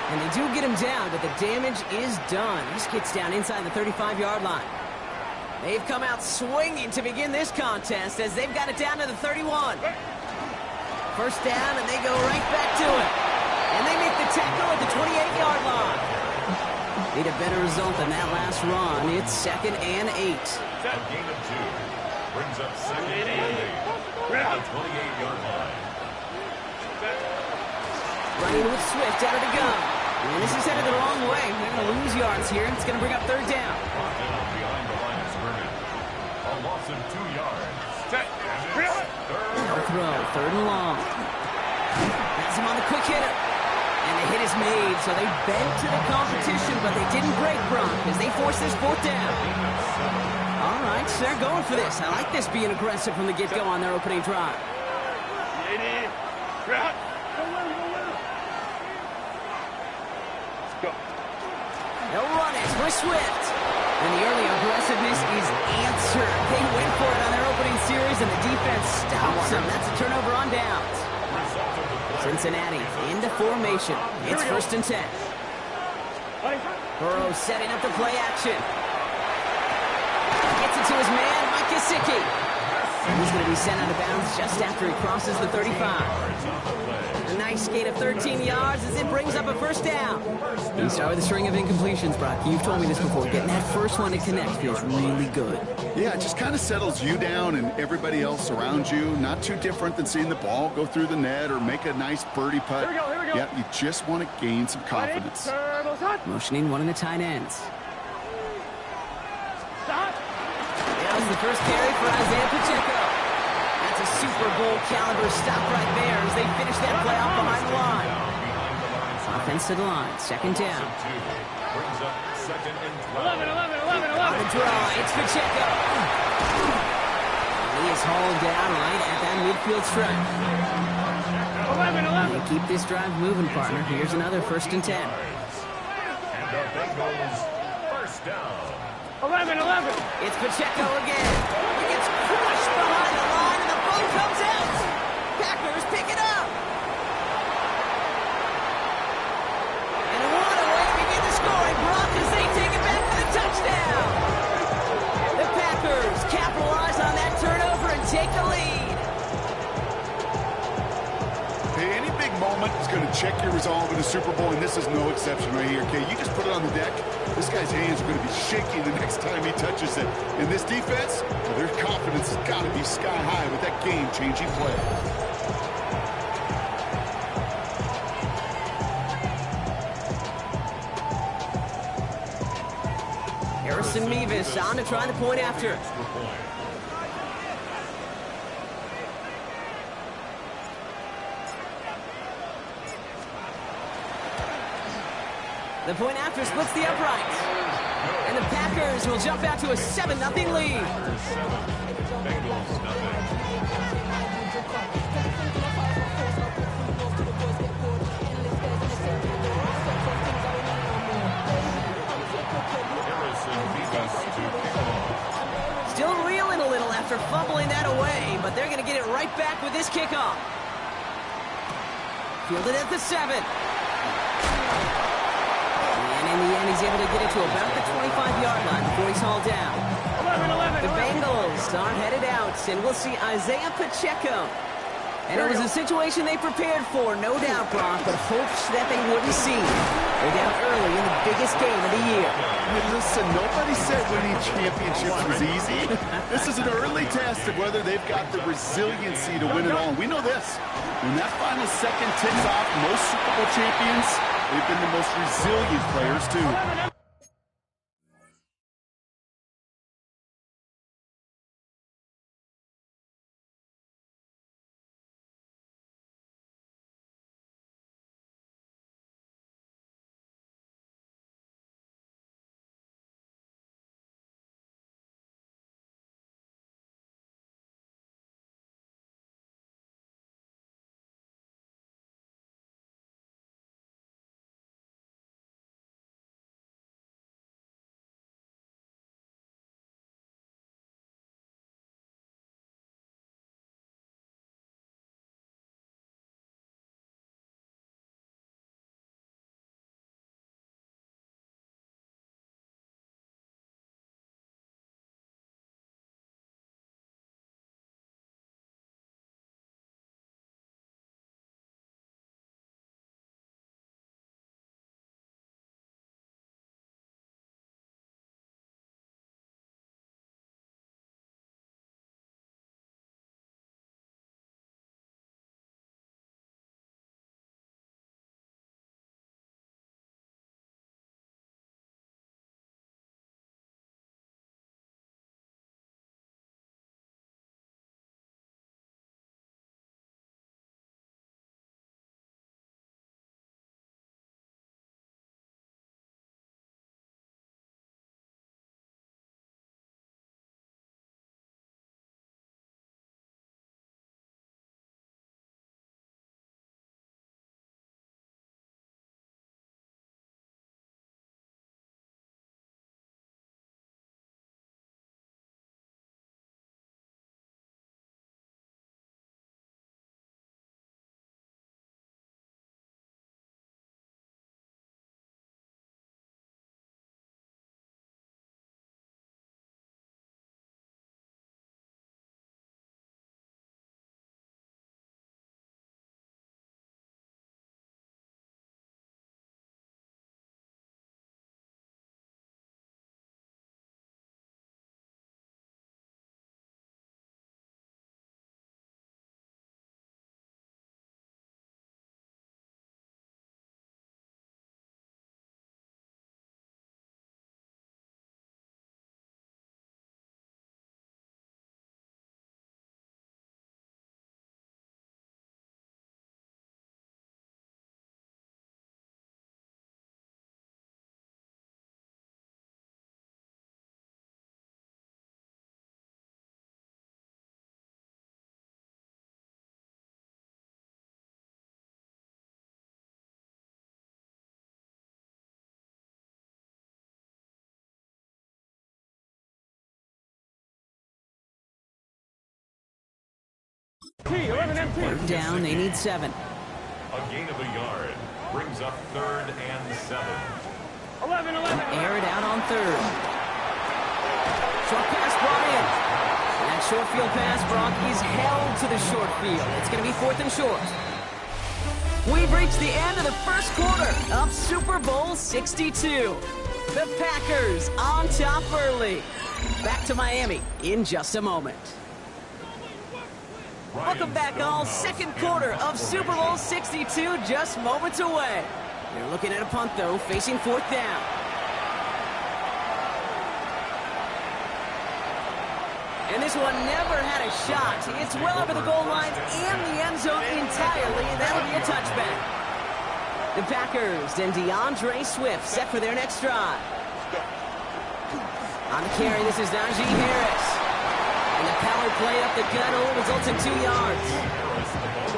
And they do get him down, but the damage is done. This gets down inside the 35-yard line. They've come out swinging to begin this contest as they've got it down to the 31. 1st down, and they go right back to it. And they make the tackle at the 28-yard line. Need a better result than that last run. It's 2nd and 8. A gain of 2 brings up 2nd and 8 at the 28-yard line. Running with Swift out of the gun. And this is headed the wrong way. They're going to lose yards here. It's going to bring up 3rd down. Behind the line of scrimmage. A loss of 2 yards. No throw. 3rd and long. Has him on the quick hitter. And the hit is made, so they bent to the competition, but they didn't break, Brock, as they force this 4th down. All right, so they're going for this. I like this being aggressive from the get-go on their opening drive. They'll run it for Swift. And the early aggressiveness is answered. They went for it on their opening series, and the defense stops them. That's a turnover on downs. Cincinnati into formation. It's 1st and 10. Burrow setting up the play action. Gets it to his man, Mike Gesicki. He's going to be sent out of bounds just after he crosses the 35. A nice gain of 13 yards as it brings up a 1st down. You start with a string of incompletions, Brock. You've told me this before. Getting that first one to connect feels really good. Yeah, it just kind of settles you down and everybody else around you. Not too different than seeing the ball go through the net or make a nice birdie putt. Here we go. Yeah, you just want to gain some confidence. Motioning one of the tight ends. That was the first carry for Isaiah Pacheco. That's a Super Bowl caliber stop right there as they finish that play off behind the line. Offense to the line, 2nd down. Brings up 2nd and 12. 11. On the draw, it's Pacheco. He is hauled down right at that midfield stripe. 11. They keep this drive moving, partner. Here's another 1st and 10. And the Bengals 1st down. 11. It's Pacheco again. He gets crushed behind the line, and the ball comes out. Packers pick it up. And what a way to begin the scoring, Brock, as they take it back for the touchdown. The Packers capitalize on that turnover and take the lead. Hey, any big moment is going to check your resolve in a Super Bowl, and this is no exception right here, okay? You just put it on the deck. This guy's hands are going to be shaking the next time he touches it. And this defense, well, their confidence has got to be sky high with that game-changing play. Harrison Mevis on to try the point after. The point after splits the uprights. And the Packers will jump out to a 7-0 lead. Bengals nothing. Still reeling a little after fumbling that away, but they're going to get it right back with this kickoff. Fielded at the 7. And in the end, he's able to get it to about the 25-yard line before he's hauled down. 11. The Bengals are headed out, and we'll see Isaiah Pacheco. And it was a situation they prepared for, no doubt, Brock, but hopes that they wouldn't see. They're down early in the biggest game of the year. Hey, listen, nobody said winning championships was easy. This is an early test of whether they've got the resiliency to win it all. And we know this. When that final second ticks off, most Super Bowl champions, they've been the most resilient players, too. Third down, they need 7. A gain of a yard brings up 3rd and 7. 11. Air it out on 3rd. Short pass brought in. That short field pass, Brock, is held to the short field. It's going to be 4th and short. We've reached the end of the first quarter of Super Bowl 62. The Packers on top early. Back to Miami in just a moment. Welcome back, all. Second quarter of Super Bowl 62 just moments away. They're looking at a punt, though, facing 4th down. And this one never had a shot. It's well over the goal line and the end zone entirely, and that'll be a touchback. The Packers and DeAndre Swift set for their next drive. On the carry, this is Najee Harris. And the power play up the gut only results in 2 yards.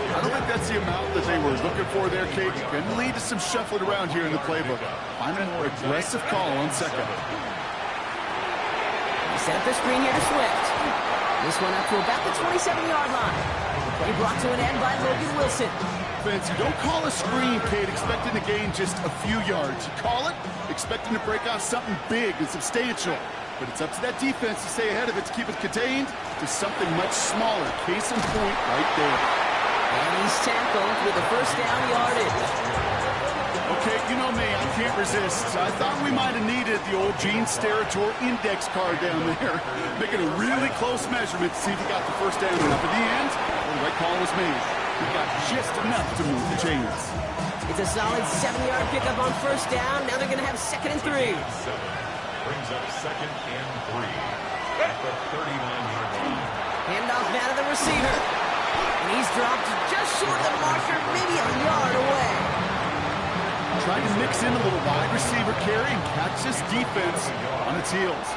I don't think that's the amount that they were looking for there, Kate. Can lead to some shuffling around here in the playbook. Find a more aggressive call on second. Set up the screen here to Swift. This one up to about the 27-yard line. Play brought to an end by Logan Wilson. Vince, you don't call a screen, Kate, expecting to gain just a few yards. You call it expecting to break off something big and substantial. But it's up to that defense to stay ahead of it, to keep it contained to something much smaller. Case in point right there. And he's tackled with the first down yardage. Okay, you know me, I can't resist. I thought we might have needed the old Gene Steratore index card down there. Making a really close measurement to see if he got the first down enough. In the end, the right call was made. He got just enough to move the chains. It's a solid 7-yard pickup on first down. Now they're going to have 2nd and 3. Brings up 2nd and 3 at the 39-yard line. Handoff now to the receiver. And he's dropped just short of the marker, maybe a yard away. Trying to mix in a little wide receiver carry and catch this defense on its heels.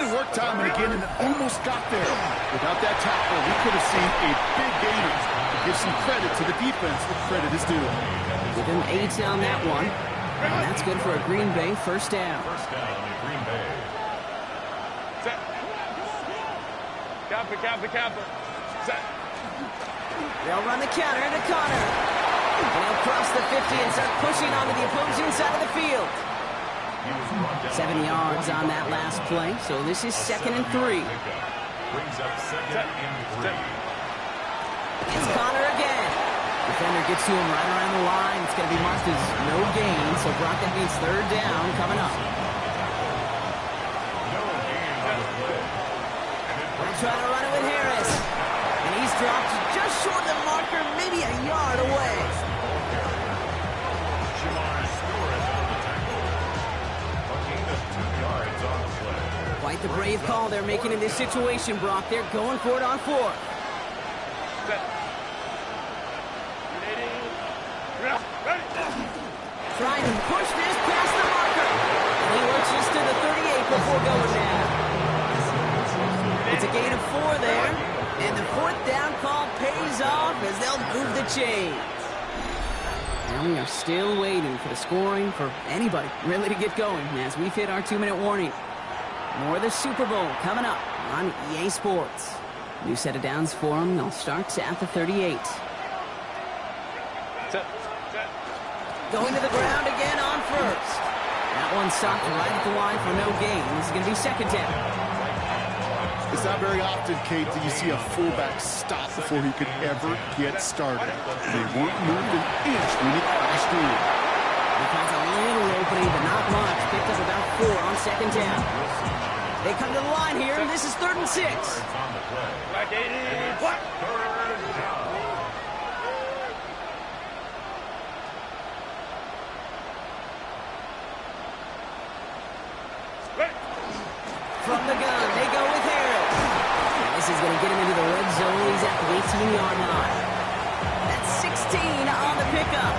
Work time and again, and almost got there. Without that tackle, we could have seen a big gainer. Give some credit to the defense where credit is due. Give him 8 on that one. And that's good for a Green Bay first down. First down in Green Bay. Set. Copy. Set. They'll run the counter into Connor. And he'll cross the 50 and start pushing onto the opposing side of the field. 7 yards on that last play, so this is 2nd and 3. Brings up 2nd and 3. It's Connor again. Defender gets to him right around the line. It's going to be marked as no gain, so Brock, that means 3rd down coming up. They're trying to run it with Harris. And he's dropped just short of the marker, maybe a yard away. Quite the brave call they're making in this situation, Brock. They're going for it on 4th. Trying to push this past the marker. And he works just to the 38 before going down. It's a gain of 4 there. And the 4th down call pays off as they'll move the chains. And we are still waiting for the scoring for anybody really to get going as we've hit our 2-minute warning. More of the Super Bowl coming up on EA Sports. New set of downs for them. They'll start at the 38. Going to the ground again on first. That one stopped right at the line for no gain. This is going to be 2nd down. It's not very often, Kate, that you see a fullback stop before he could ever get started. They weren't moved an inch when he crashed through. He finds a little opening, but not much. Picked up about 4 on 2nd down. They come to the line here, and this is 3rd and 6. Back 80. What? From the gun, they go with Harris. And this is going to get him into the red zone. He's at the 18-yard line. That's 16 on the pickup.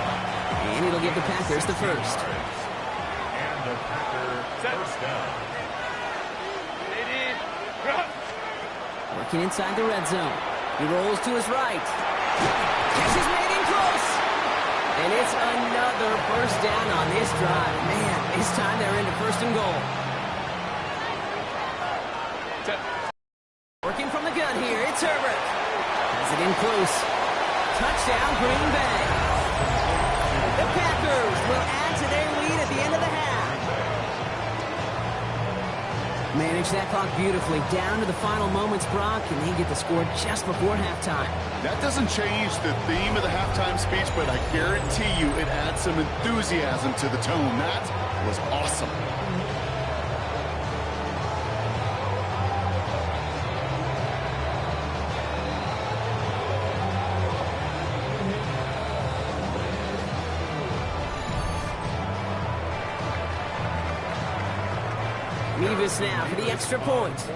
And it'll give the Packers the first. And the Packers first down. Working inside the red zone. He rolls to his right. Catch is made in close. And it's another first down on this drive. Man, This time they're into first and goal. Working from the gun here, it's Herbert. Has it in close. Touchdown, Green Bay. The Packers will add to their lead at the end of the half. Manage that clock beautifully down to the final moments, Brock, and they get the score just before halftime. That doesn't change the theme of the halftime speech, but I guarantee you it adds some enthusiasm to the tone. That was awesome. Mevis now for the extra point.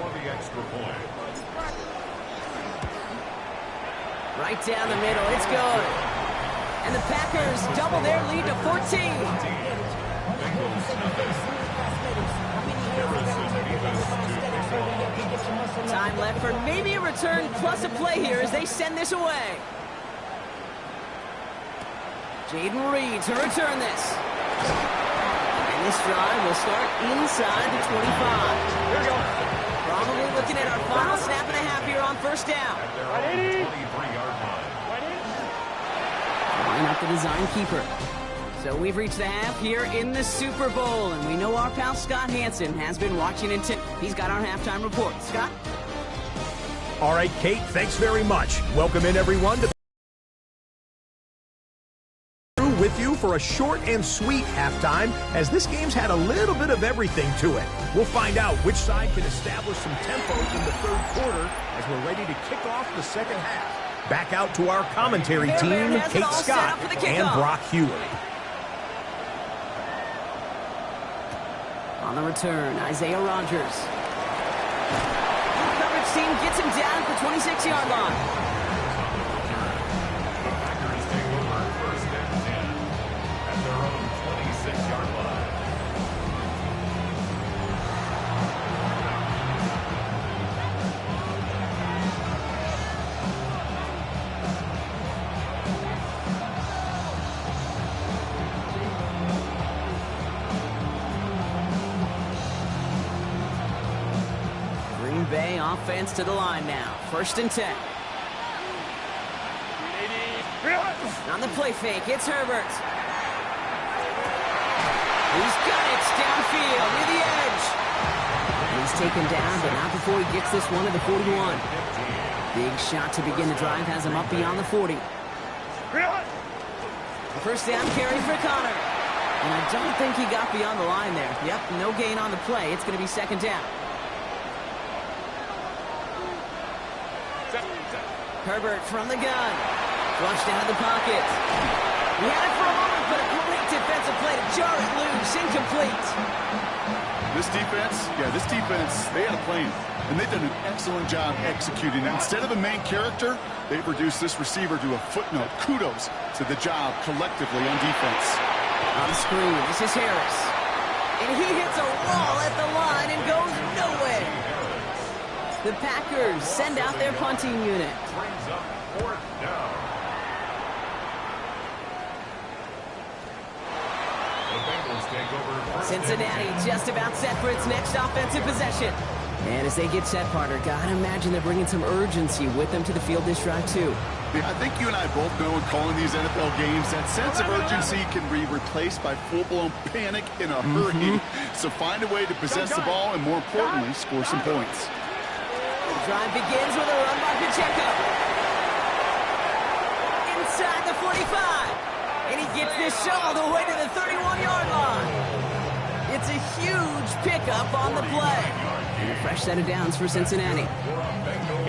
Right down the middle, it's good. And the Packers double their lead to 14. Time left for maybe a return plus a play here as they send this away. Jaden Reed to return this. And this drive will start inside the 25. Here we go. Probably looking at our final snap and a half here on first down. Line up the design keeper. So we've reached the half here in the Super Bowl, and we know our pal Scott Hansen has been watching intently. He's got our halftime report. Scott? All right, Kate, thanks very much. Welcome in, everyone, to with you for a short and sweet halftime, as this game's had a little bit of everything to it. We'll find out which side can establish some tempo in the third quarter as we're ready to kick off the second half. Back out to our commentary team, Kate Scott and Brock Hewitt. On the return, Isaiah Rodgers. Coverage team gets him down at the 26-yard line. Bay offense to the line now. First and 10. On the play fake, it's Herbert. He's got it downfield near the edge. He's taken down, but not before he gets this one to the 41. Big shot to begin the drive has him up beyond the 40. First down carry for Connor. And I don't think he got beyond the line there. Yep, no gain on the play. It's going to be second down. Herbert from the gun. Flushed out of the pocket. He had it for a moment, but a great defensive play to jar it loose. Incomplete. This defense, they had a plan, and they've done an excellent job executing it. Instead of a main character, they've reduced this receiver to a footnote. Kudos to the job collectively on defense. On the screen, this is Harris. And he hits a wall at the line and goes nowhere. The Packers send out their punting unit. Brings up fourth down. The Bengals take over. Cincinnati just about set for its next offensive possession. And as they get set, partner, gotta imagine they're bringing some urgency with them to the field this drive, too. I think you and I both know in calling these NFL games, that sense of urgency can be replaced by full-blown panic in a hurry. So find a way to possess the ball and, more importantly, score some points. The drive begins with a run by Pacheco. Inside the 45. And he gets this all the way to the 31-yard line. It's a huge pickup on the play. And a fresh set of downs for Cincinnati.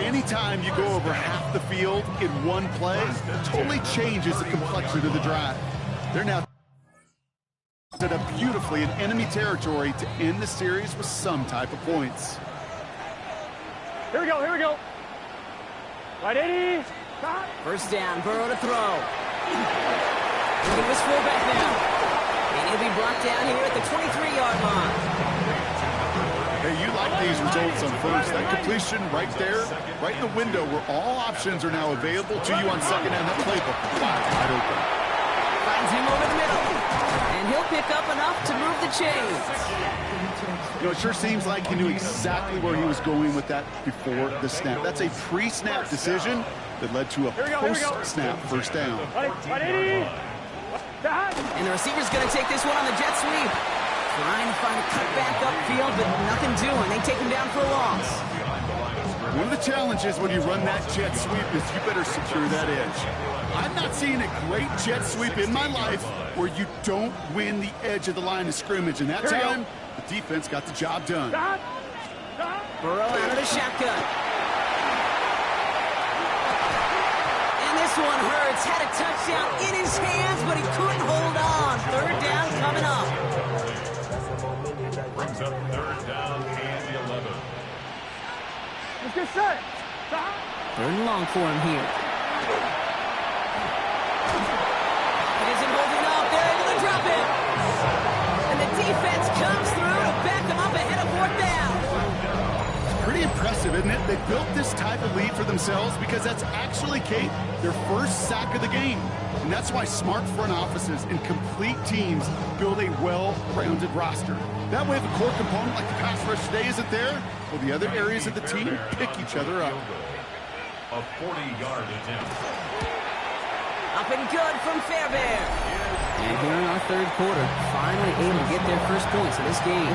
Anytime you go over half the field in one play, totally changes the complexion of the drive. They're now set up beautifully in enemy territory to end the series with some type of points. Here we go. Right 80. Stop. First down, Burrow to throw. Look at this fullback now. And he'll be brought down here at the 23-yard line. Hey, you like these results on first. That completion right there, right in the window where all options are now available to you on second down. That playbook wide open. Finds him over the middle. And he'll pick up enough to move the chains. You know, it sure seems like he knew exactly where he was going with that before the snap. That's a pre-snap decision that led to a post-snap first down. And the receiver's going to take this one on the jet sweep. Trying to find a cutback upfield, but nothing doing. They take him down for a loss. One of the challenges when you run that jet sweep is you better secure that edge. I've not seen a great jet sweep in my life where you don't win the edge of the line of scrimmage. And that time, the defense got the job done. Burrow out of the shotgun. And this one hurts. Had a touchdown in his hands, but he couldn't hold on. Third down coming up. Brings up third down and 11. Let's get set. Third and long for him here. He isn't holding up. They're able to drop him. And the defense comes through to back him up ahead of fourth down. It's pretty impressive, isn't it? They built this type of lead for themselves because that's actually, Kate, their first sack of the game. And that's why smart front offices and complete teams build a well-rounded roster. That way, if a core component like the pass rush today isn't there, well, the other areas of the team pick each other up. A 40-yard attempt. Up and good from Fairbairn. And here in our third quarter, finally able to get their first points in this game.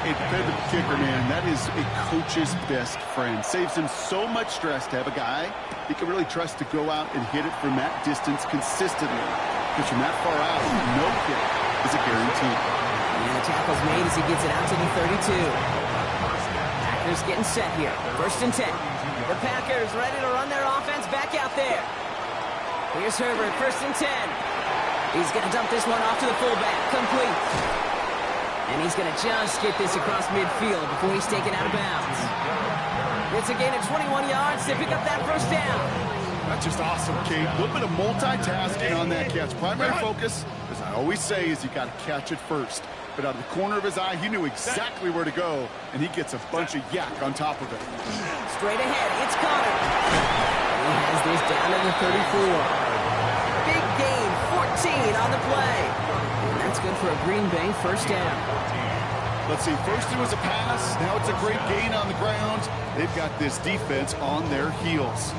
A defensive kicker, man, that is a coach's best friend. Saves him so much stress to have a guy he can really trust to go out and hit it from that distance consistently. Because from that far out, no kick is a guarantee. And the tackle's made as he gets it out to the 32. Packers getting set here. First and 10. The Packers ready to run their offense back out there. Here's Herbert, first and 10. He's going to dump this one off to the fullback. Complete. And he's going to just get this across midfield before he's taken out of bounds. It's a gain of 21 yards to pick up that first down. That's just awesome, Kate. A little bit of multitasking on that catch. Primary focus, as I always say, is you got to catch it first. But out of the corner of his eye, he knew exactly where to go, and he gets a bunch of yak on top of it. Straight ahead, it's Connor. He has this down to the 34. Big gain, 14 on the play. And that's good for a Green Bay first down. Let's see, first it was a pass, now it's a great gain on the ground. They've got this defense on their heels.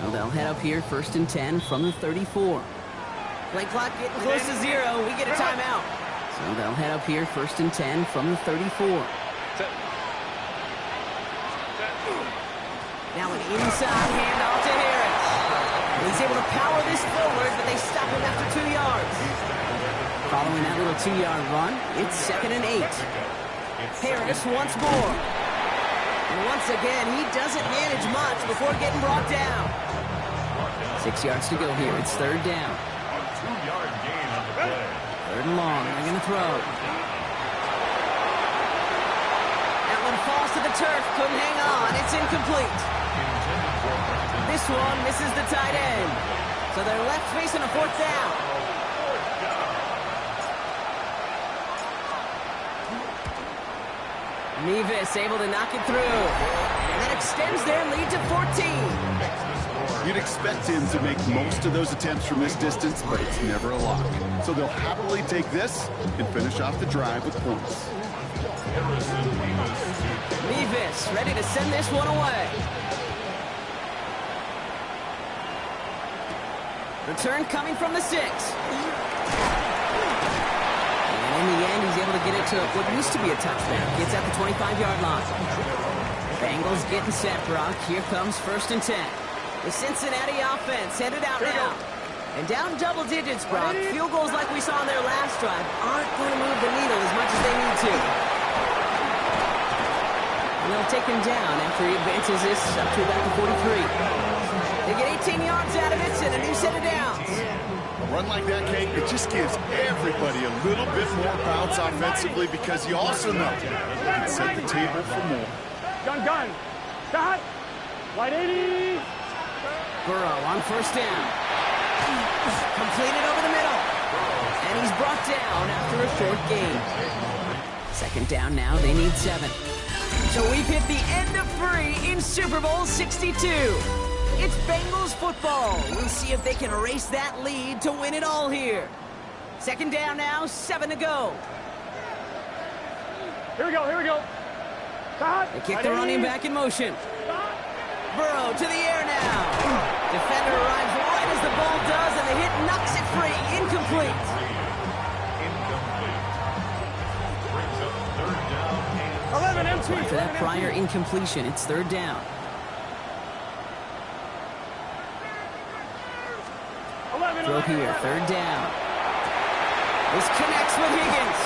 They'll head up here, first and 10 from the 34. Play clock getting close to 0. We get a timeout. So they'll head up here, first and 10 from the 34. Now an inside handoff to Harris. And he's able to power this forward, but they stop him after 2 yards. Following that little 2-yard run, it's second and 8. Harris once more. And once again, he doesn't manage much before getting brought down. 6 yards to go here. It's third down. A 2-yard gain on the play. Third and long. They're going to throw. That one falls to the turf. Couldn't hang on. It's incomplete. This one misses the tight end. So they're left facing a fourth down. Nevis able to knock it through. And that extends their lead to 14. You'd expect him to make most of those attempts from this distance, but it's never a lock. So they'll happily take this and finish off the drive with points. Nevis ready to send this one away. Return coming from the 6. In the end, he's able to get it to what used to be a touchdown. Gets at the 25-yard line. Bengals getting set, Brock. Here comes first and 10. The Cincinnati offense headed out now. And down double digits, Brock. Field goals like we saw on their last drive aren't going to move the needle as much as they need to. And they'll take him down after he advances this up to about the 43. They get 18 yards out of it and a new set of downs. A run like that, Kate, it just gives everybody a little bit more bounce offensively because you also know you can set the table for more. Gun. Stop. Wide 80. Burrow on first down. Completed over the middle. And he's brought down after a short gain. Second down now, they need 7. So we've hit the end of 3 in Super Bowl 62. It's Bengals football. We'll see if they can erase that lead to win it all here. Second down now, 7 to go. Here we go. Stop. They kick the running back in motion. Burrow to the air now. Defender arrives right as the ball does, and the hit knocks it free. Incomplete. Brings up third down and 11 empty. After that prior incompletion, it's third down. 11. Throw here, third down. This connects with Higgins.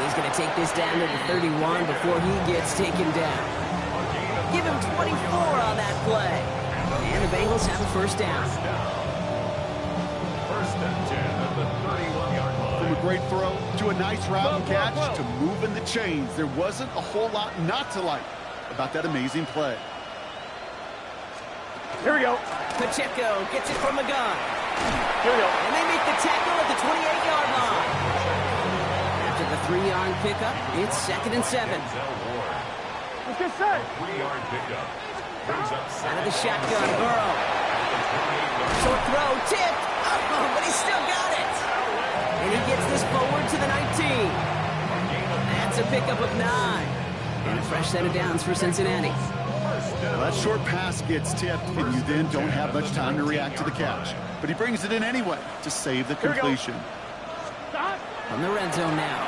He's going to take this down to the 31 before he gets taken down. Give him 24 on that play. And the Bengals have a first down. First and 10 at the 31-yard line. From a great throw to a nice route and catch to moving the chains. There wasn't a whole lot not to like about that amazing play. Here we go. Pacheco gets it from the gun. Here we go. And they make the tackle at the 28-yard line. After the 3-yard pickup, it's second and 7. Let's get set. 3-yard pickup. Brings up Out of the shotgun, Burrow. Short throw, tipped. Oh, but he still got it. And he gets this forward to the 19. That's a pickup of 9. And a fresh set of downs for Cincinnati. Well, that short pass gets tipped, and you then don't have much time to react to the catch. But he brings it in anyway to save the completion. From the red zone now.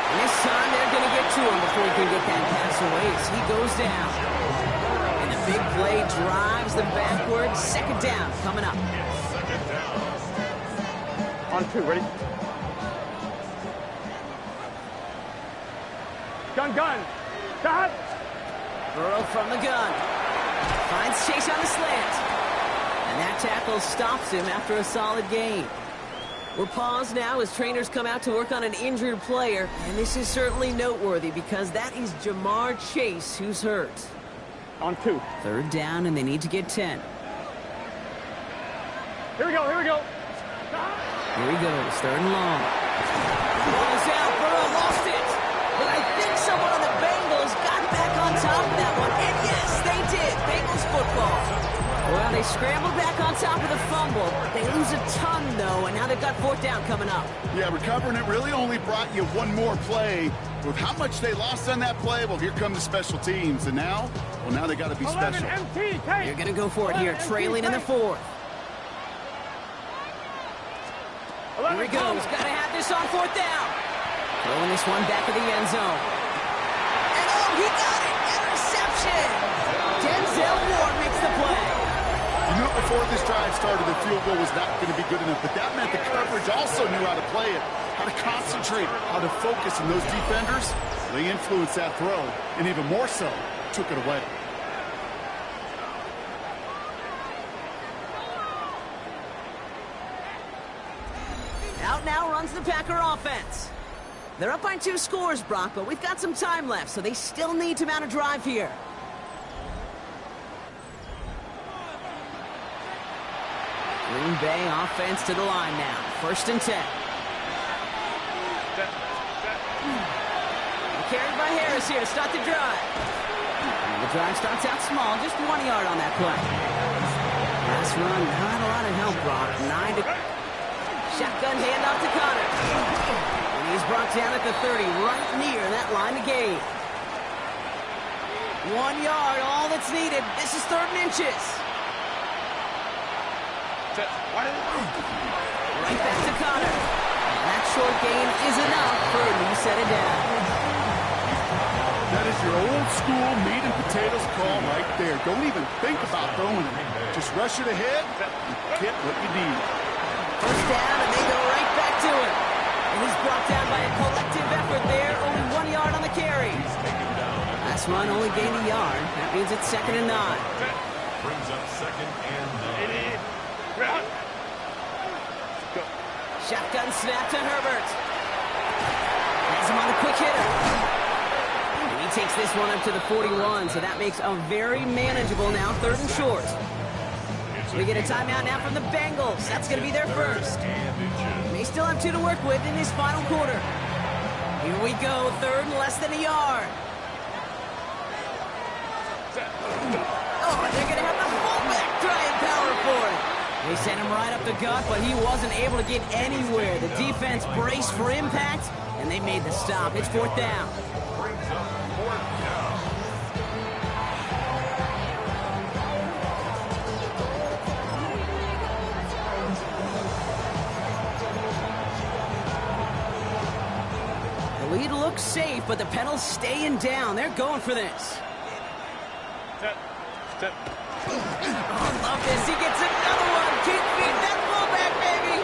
And this time they're going to get to him before he can get that pass away as he goes down. And the big play drives them backwards. Second down coming up. On 2, ready? Gun. Stop. Burrow from the gun. Finds Chase on the slant. And that tackle stops him after a solid gain. We're paused now as trainers come out to work on an injured player. And this is certainly noteworthy because that is Jamar Chase who's hurt. On 2. Third down and they need to get 10. Here we go. Here he goes, third and long. Ball is out, Burrow lost it. But I think someone on the Bengals got back on top of that one. And yes, they did. Bengals football. Well, they scrambled back on top of the fumble. They lose a ton, though, and now they've got fourth down coming up. Yeah, recovering it really only brought you one more play. With how much they lost on that play, well, here come the special teams. And now they got to be special. MT, They're going to go for it here, trailing in the fourth. Here he goes. Got to have this on fourth down. Throwing this one back of the end zone. And oh, he got it. Interception. Denzel Ward makes the play. You knew before this drive started the field goal was not going to be good enough, but that meant the coverage also knew how to play it, how to concentrate, how to focus, and those defenders, they influenced that throw, and even more so, took it away. Out now runs the Packer offense. They're up by 2 scores, Brock, but we've got some time left, so they still need to mount a drive here. Green Bay offense to the line now. First and 10. Carried by Harris here to start the drive. And the drive starts out small, just 1 yard on that play. Pass run, not a lot of help, Brock. 9 to... Shotgun handoff to Connor. And he's brought down at the 30, right near that line of gain. 1 yard, all that's needed. This is third and inches. Right back to Connor. And that short gain is enough for a new set of downs. That is your old school meat and potatoes call right there. Don't even think about throwing it. Just rush it ahead and get what you need. First down, and they go right back to him. And he's brought down by a collective effort there. Only 1 yard on the carry. Last run only gained a yard. That means it's second and 9. Brings up second and 9. Shotgun snap to Herbert. Has him on the quick hitter. takes this one up to the 41, so that makes a very manageable now 3rd and short. We get a timeout now from the Bengals. That's going to be their first. They still have 2 to work with in this final quarter. Here we go, 3rd and less than a yard. Oh, they're going to have the fullback trying power for it. They sent him right up the gut, but he wasn't able to get anywhere. The defense braced for impact, and they made the stop. It's 4th down. The lead looks safe, but the Penals staying down. They're going for this. Step. Oh, love this. He gets another one. Keep feeding that fullback, baby.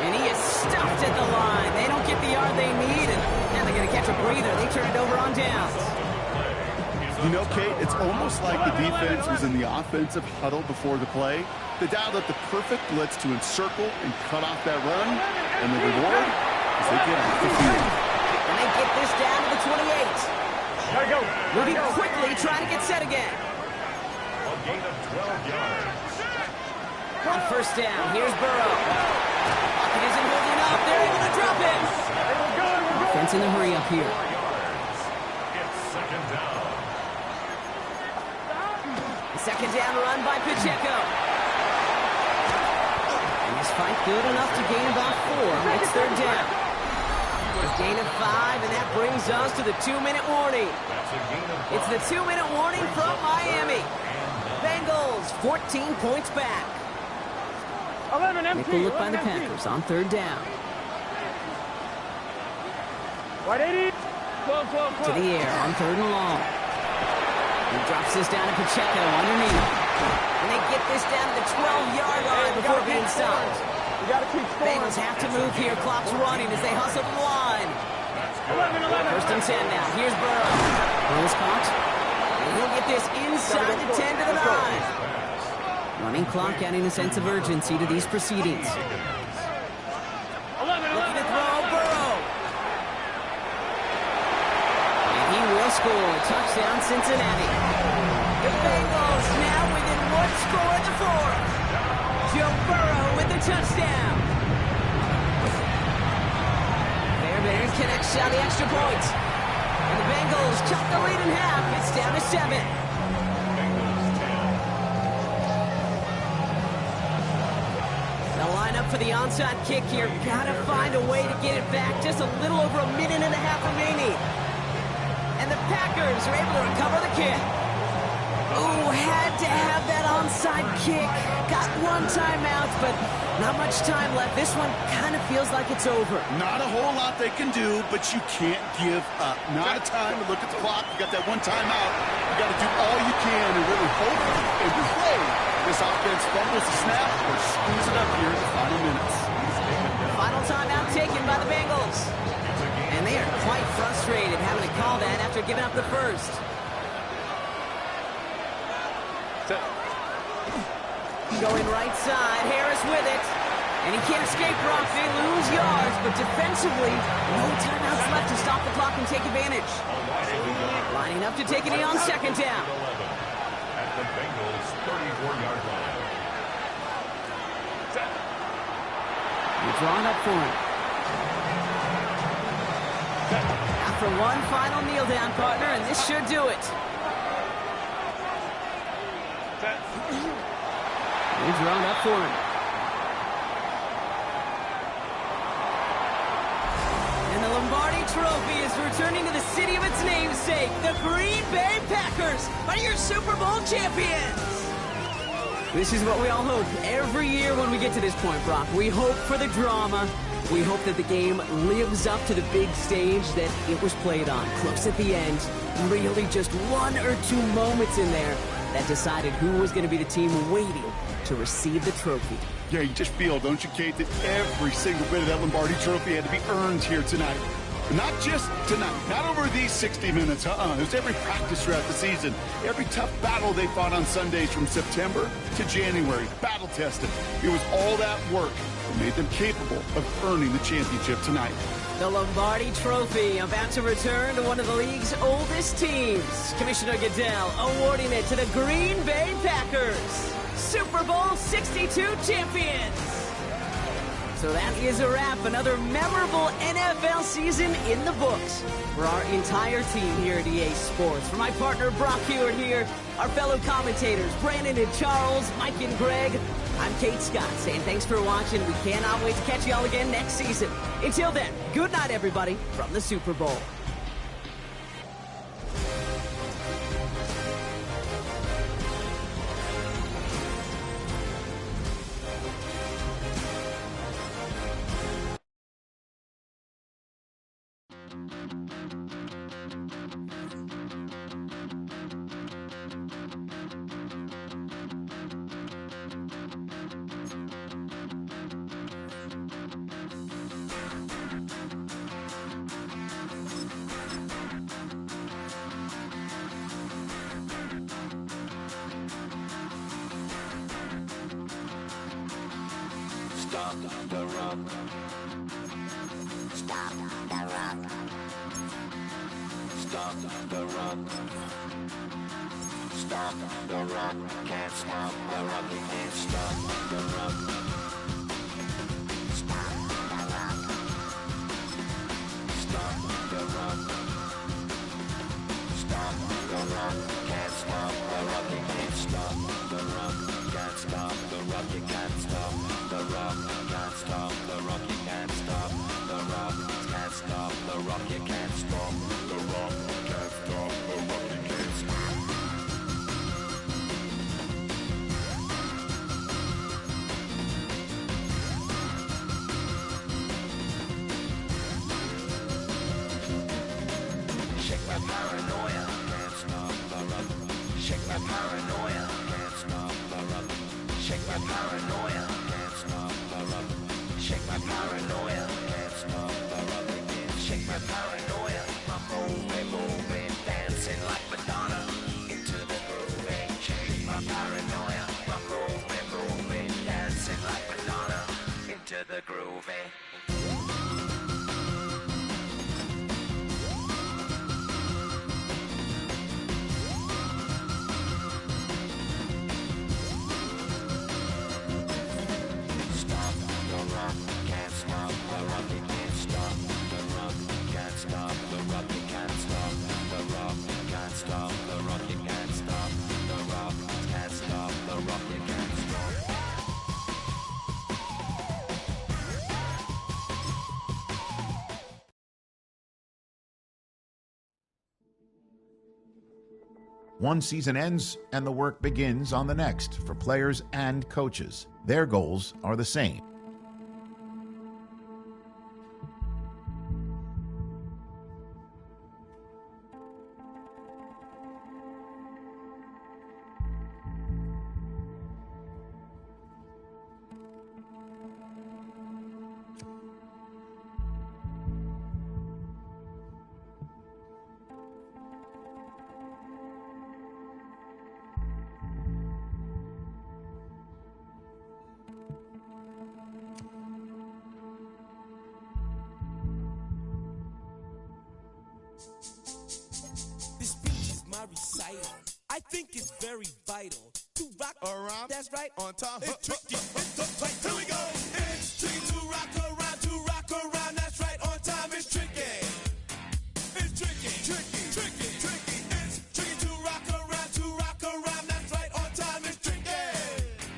And he is stuffed at the line. They don't get the yard they need, and now they're going to catch a breather. They turn it over on downs. You know, Kate, it's almost like the defense was in the offensive huddle before the play. They dialed up the perfect blitz to encircle and cut off that run, and the reward is they get off the field. And they get this down to the 28. Gotta go. Moving quickly, trying to get set again. A gain of 12 yards. On 1st down, here's Burrow. Pocket isn't holding up. They're able to drop him. Offense in the hurry up here. It's 2nd down. The 2nd down run by Pacheco. And this fight good enough to gain about 4. It's 3rd down. A gain of 5, and that brings us to the 2-minute warning. It's the 2-minute warning from Miami. Bengals 14 points back. 11 empty. Nickel look by the Packers on 3rd down. Wide 80. To the air on 3rd and long. He drops this down to Pacheco underneath. And they get this down to the 12-yard line before being stopped. You gotta keep scoring. Bengals have to move here. Clock's running as they hustle the line. 11. 1st and 10 now. Here's Burrow. Burrow's caught. And he'll get this inside the 10 to the 9. Running clock adding a sense of urgency to these proceedings. 11. Looking to throw Burrow. And he will score. Touchdown Cincinnati. The Bengals now within 1 score at the 4th. Joe Burrow with the touchdown. Fairbairn connects out the extra point. And the Bengals cut the lead in half. It's down to 7. They'll line up for the onside kick here. Gotta find a way to get it back. Just a little over a minute and a half remaining. And the Packers are able to recover the kick. Ooh, had to have that onside kick. Got 1 timeout, but not much time left. This one kind of feels like it's over. Not a whole lot they can do, but you can't give up. Not a time to look at the clock. You got that 1 timeout. You got to do all you can and really hope and pray this offense fumbles the snap or screws it up here in the final minutes. Final timeout taken by the Bengals. And they are quite frustrated having to call that after giving up the first. Going right side, Harris with it. And he can't escape, Brock. They lose yards, but defensively, no timeouts left to stop the clock and take advantage. Lining up to take it in on 2nd down. At the Bengals' 34-yard line. You're drawing up for him. After 1 final kneel down, partner, and this should do it. He's drawn up for him. And the Lombardi Trophy is returning to the city of its namesake. The Green Bay Packers are your Super Bowl champions. This is what we all hope every year when we get to this point, Brock. We hope for the drama. We hope that the game lives up to the big stage that it was played on. Close at the end. Really just 1 or 2 moments in there that decided who was going to be the team waiting to receive the trophy. Yeah, you just feel, don't you, Kate, that every single bit of that Lombardi Trophy had to be earned here tonight. Not just tonight, not over these 60 minutes. It was every practice throughout the season, every tough battle they fought on Sundays from September to January, battle tested. It was all that work that made them capable of earning the championship tonight. The Lombardi Trophy about to return to one of the league's oldest teams. Commissioner Goodell awarding it to the Green Bay Packers, Super Bowl 62 champions. So that is a wrap. Another memorable NFL season in the books. For our entire team here at EA Sports, for my partner Brock Hewitt here, our fellow commentators Brandon and Charles, Mike and Greg, I'm Kate Scott saying thanks for watching. We cannot wait to catch you all again next season. Until then, good night everybody from the Super Bowl. Stop the run. Stop the run. Stop the run. Stop the run. Can't stop the run. You can't stop the run. Stop the run. Stop the run. Stop the run. Can't stop the run. You can't stop the run. Can't stop the run. You can't stop the run. Can't stop the run. You can't stop the run. Can't stop the run. You can't stop the run. Can't stop the run. You can't stop. Shake my paranoia. Can't stop the run. Shake my paranoia. Can't stop the run. Shake my paranoia. Can't stop the run. Shake my paranoia. Can't stop the run. Shake my paranoia. I'm moving, dancing like Madonna into the groove. Shake my paranoia. I'm moving, dancing like Madonna into the groove. One season ends and the work begins on the next for players and coaches. Their goals are the same. This speech is my recital. I think it's very vital to rock around. That's right, on time. It's tricky. It's uptight. Here we go. It's tricky to rock around. To rock around. That's right, on time. It's tricky. It's tricky. Tricky. Tricky. Tricky. It's tricky to rock around. To rock around. That's right, on time. It's tricky.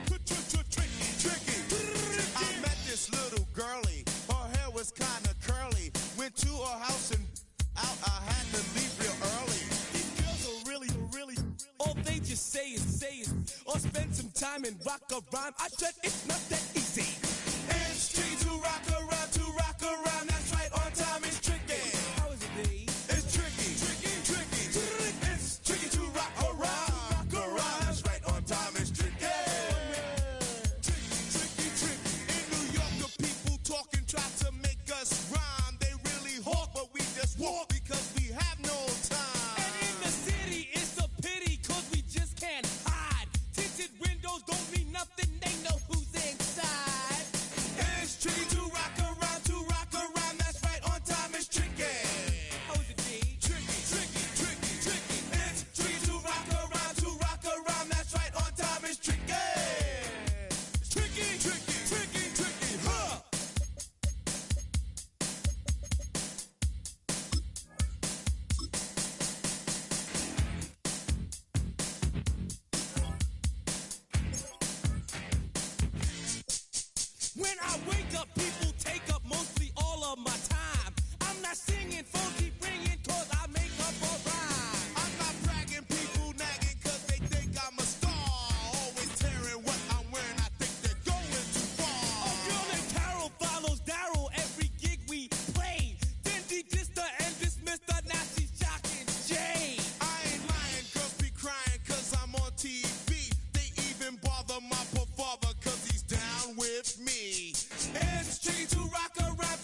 Tricky. Tricky. I met this little girlie. Her hair was kind of curly. Went to her house and out. I had to leave real early. These girls are really, all they just say is, or spend some time and rock a rhyme. I said it's not that easy. It's tricky to rock around, that's right, on time it's tricky. How is it, babe? It's tricky. It's tricky to rock around, that's right, on time it's tricky. Tricky. In New York, the people talking try to make us rhyme. They really hawk, but we up people take up mostly all of my time. I'm not singing, phone keep ringing, cause I make up a rhyme. I'm not bragging, people nagging, cause they think I'm a star. Always tearing what I'm wearing, I think they're going too far. A girl named Carol follows Daryl every gig we play. Then dissed her and dismissed her, now she's shocking Jay. I ain't lying, girls be crying, cause I'm on TV. They even bother my poor father, cause he's down with me. It's tricky to rock a rhyme,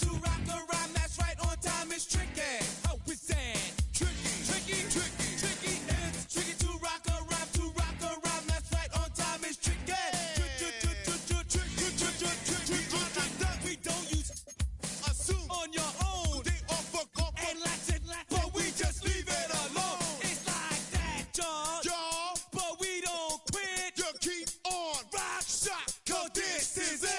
that's right, on time is tricky. How is that? Tricky. It's tricky to rock a rhyme, that's right, on time is tricky. We don't use assume on your own. They all fuck up and latch it, but we just leave it alone. It's like that, y'all, but we don't quit. You keep on rock shot, cause this is it.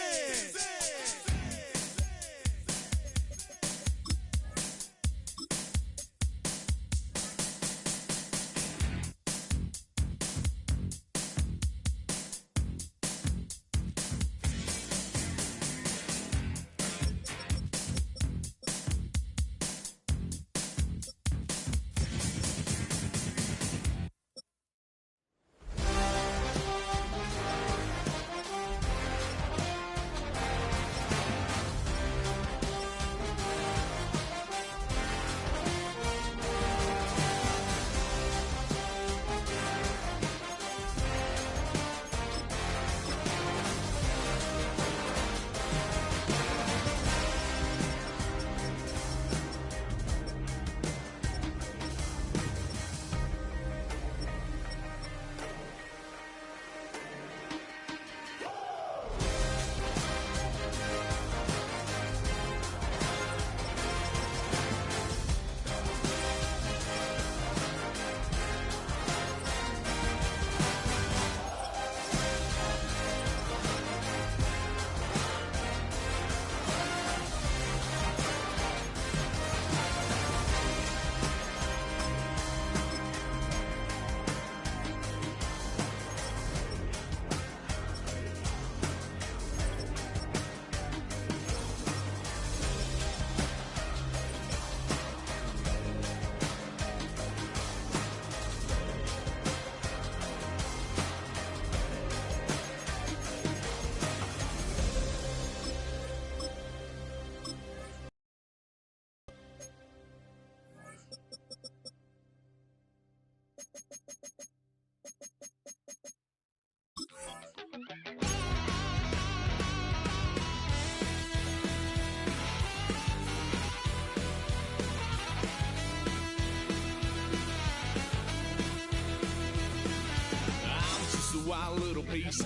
Wild little piece.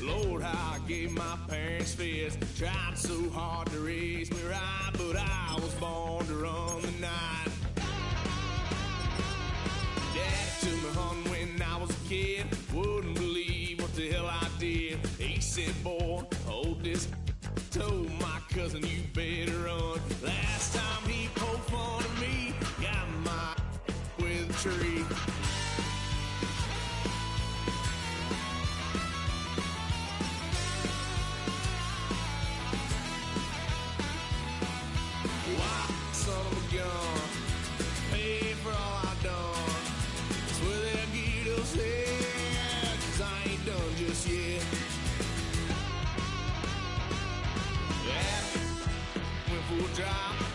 Lord, how I gave my parents fits. Tried so hard to raise me right, but I was born to run the night. Dad took me home when I was a kid. Wouldn't believe what the hell I did. He said, boy, hold this. Told my cousin, you better run. Last time he poked fun at me, got my with a tree.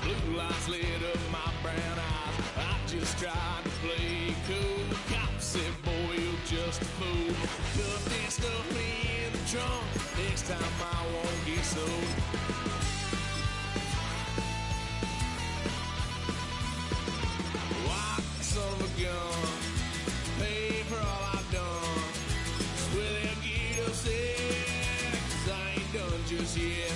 Blue lights lit up my brown eyes. I just tried to play cool. Cop said, boy, you're just a fool. Cuffed and stuffed me in the trunk. Next time I won't get sold. Why, son of a gun, pay for all I've done. Swear they'll get upset, 'cause I ain't done just yet.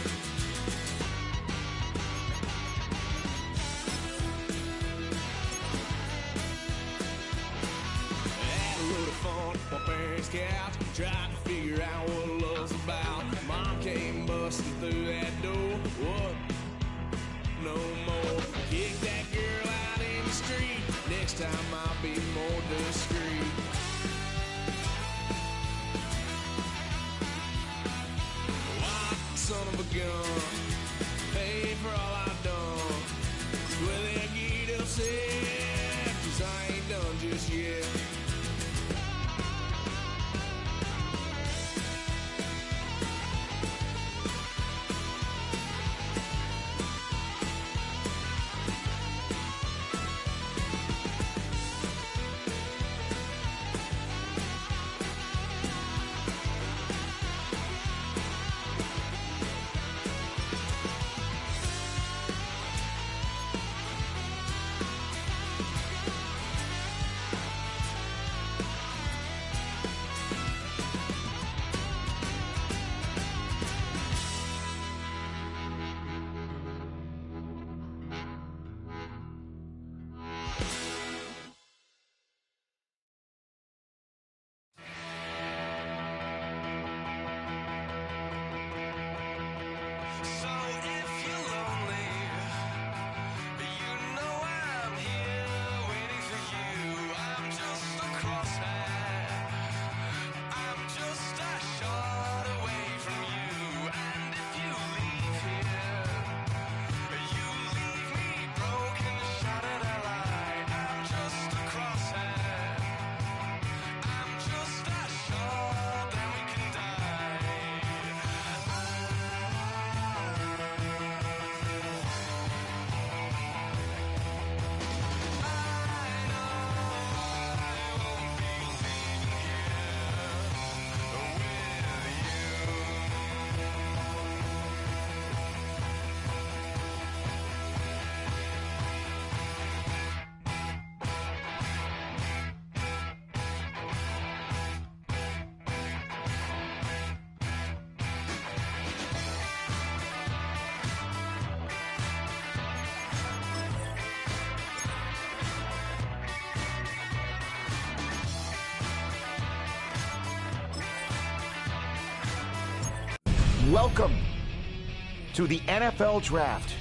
My parents' couch, tried to figure out what love's about. Mom came busting through that door. What? No more. Kick that girl out in the street. Next time I'll be more discreet. Why, son of a gun. Pay for all I've done. Well, I get upset, 'cause I ain't done just yet. Welcome to the NFL Draft.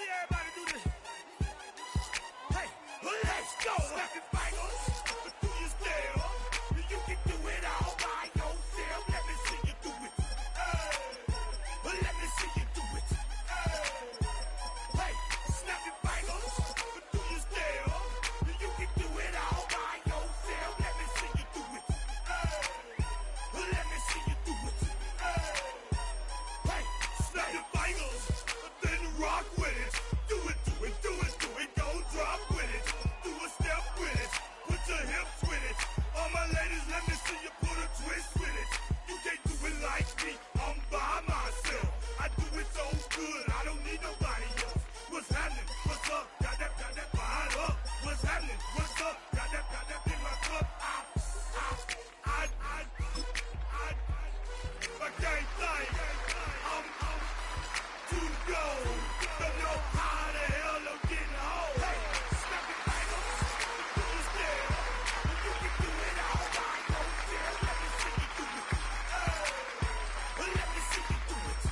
see everybody do this. Hey, let's go. Snapping fingers, do you still? You can do it all by yourself. Let me see you do it. Let me see you do it. Hey, snap your fingers, do you still? You can do it all by yourself. Let me see you do it. Let me see you do it. Hey, snap your fingers, then rock with it. Do it, do it, do it, do it. Go drop with it. Do a step with it. Put your hips with it. All my ladies, let me see you put a twist with it. You can't do it like me. I'm by myself. I do it so good. I don't need nobody else. What's happening? What's up? Got that behind up. What's happening? What's up? Got that in my cup. I can't think. I'm to go. Don't know how the hell I'm getting home. Hey, snap your fingers. Do you still? You can do it all by yourself. Let me see you do it. Let me see you do it.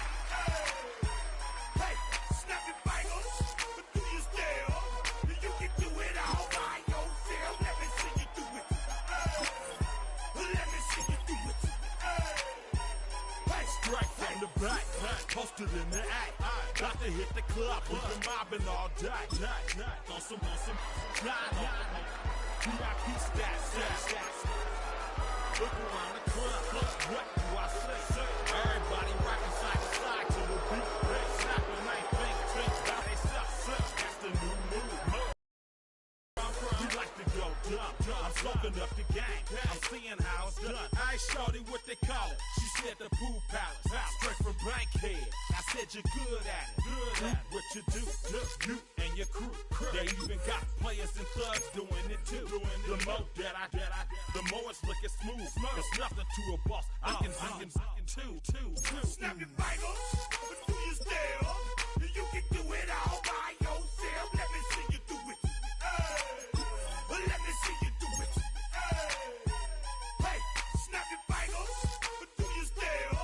Hey, snap your fingers. Do you still? You can do it all by yourself. Let me see you do it. Let me see you do it. Hey, Straight from the back, posted in the act. Got to hit the club, we've been mobbing all day. On some drive on. VIP stats. Look around the club, what do I say? Everybody rocking side to side to the beat. Snapping ain't think by themselves. That's the new move. We like to go dumb. I'm smoking up the game. I'm seeing how it's done. I ain't shorty what they call it. She said the pool palace. Straight from Bankhead. I said you're good at it. What you do, you and your crew. They even got players and thugs doing it too. The more that I the more it's looking smooth. It's nothing to a boss. I can two. snap your fingers. Do you still? You can do it all by yourself. Let me see you do it. Let me see you do it. Hey, snap your fingers. Do you still?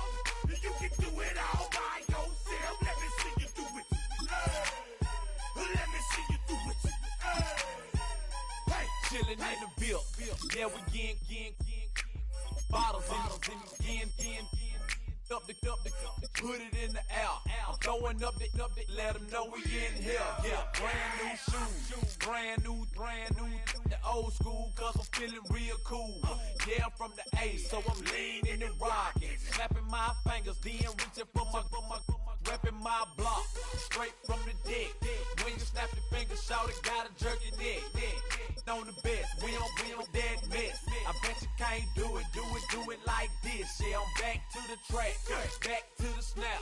You can do it all by yourself. Let me see you do it. Let me see you do it. Hey, chillin' in the bill. Yeah, we getting bottles in again. Up the put it in the air. I'm throwing up the, let them know we in here. Yeah, brand new shoes, brand new, the old school, cause I'm feeling real cool. Yeah, I'm from the A, so I'm leaning and rocking, snapping my fingers, then reaching for my repping my block, straight from the deck. When you snap your fingers, shout it, gotta jerk your neck. On the best, we don't dead mess. I bet you can't do it like this. Yeah, I'm back to the track, back to the snap.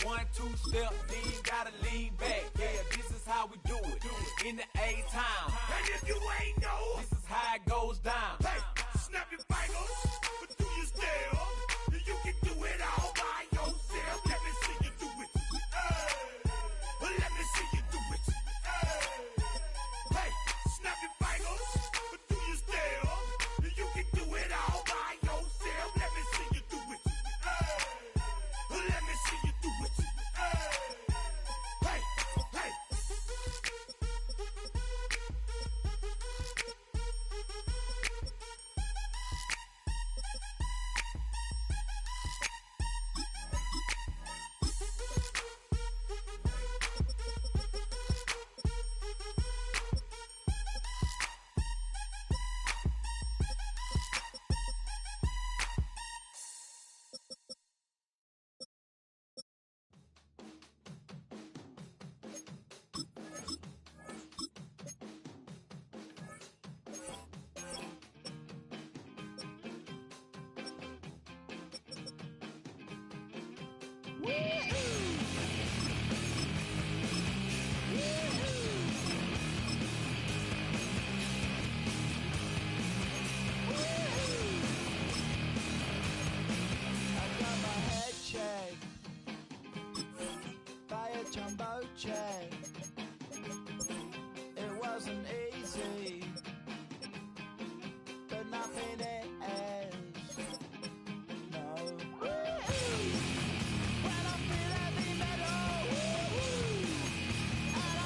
1, 2 step, then gotta lean back. Yeah, this is how we do it in the A-Town. And if you ain't know, this is how it goes down. Hey, snap your fingers, but do you still? You can do it all by yourself. Let me see you do it. Let me see you do it. Hey, snap your fingers, but do you still? You can do it all by yourself. Let me see you do it. Let me see you do it. Hey. check. It wasn't easy, but nothing is. No. When I feel heavy metal, and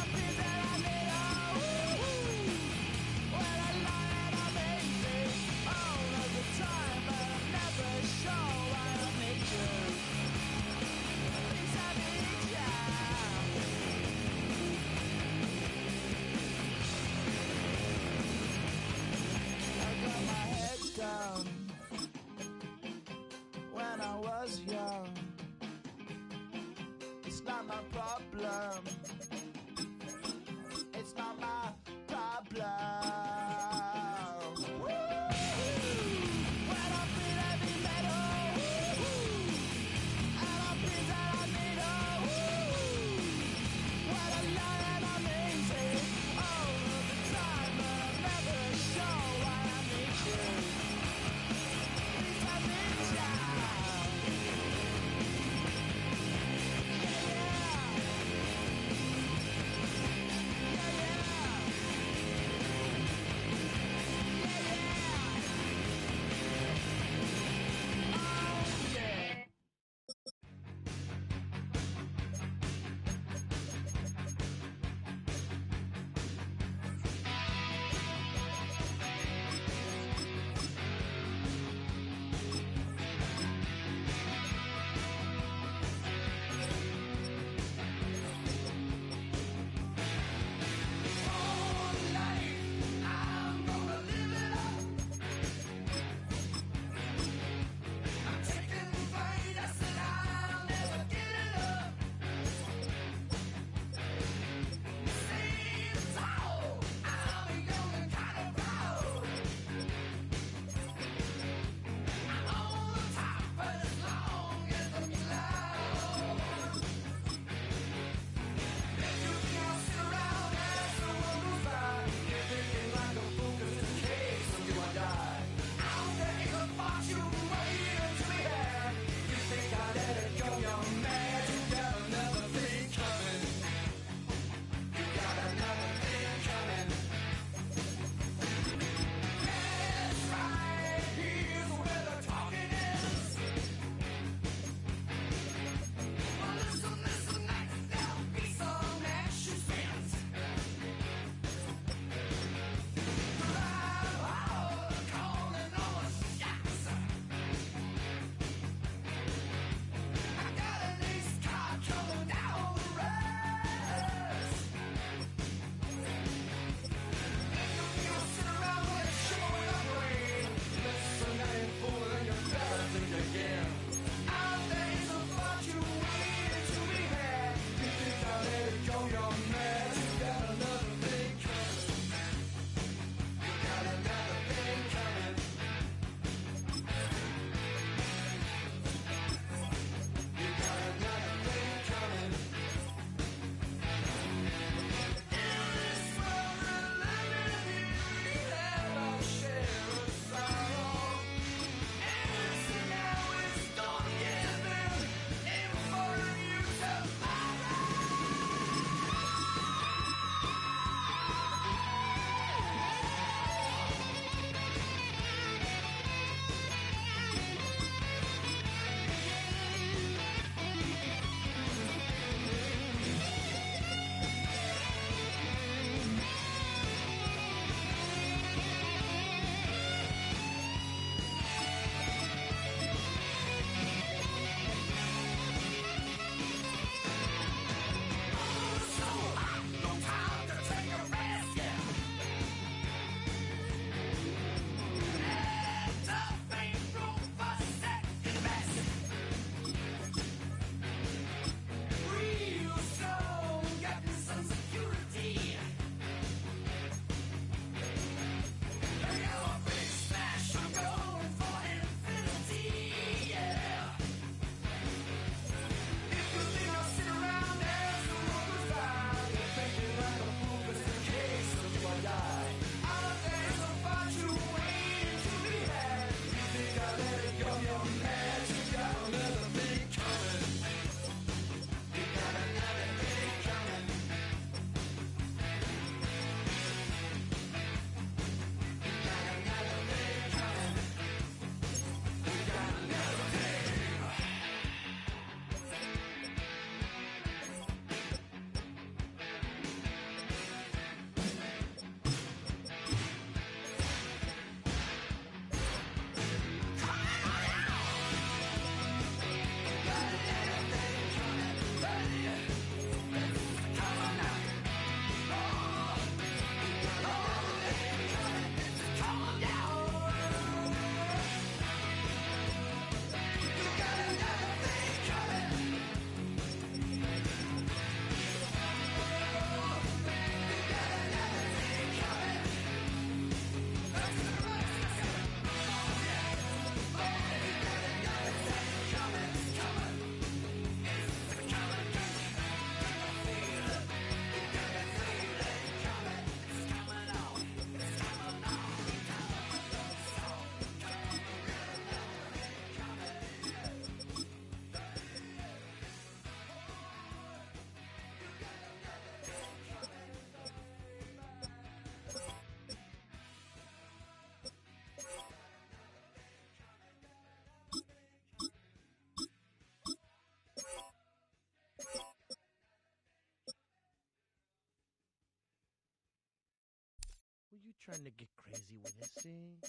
trying to get crazy with this, eh?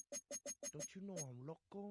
Don't you know I'm loco?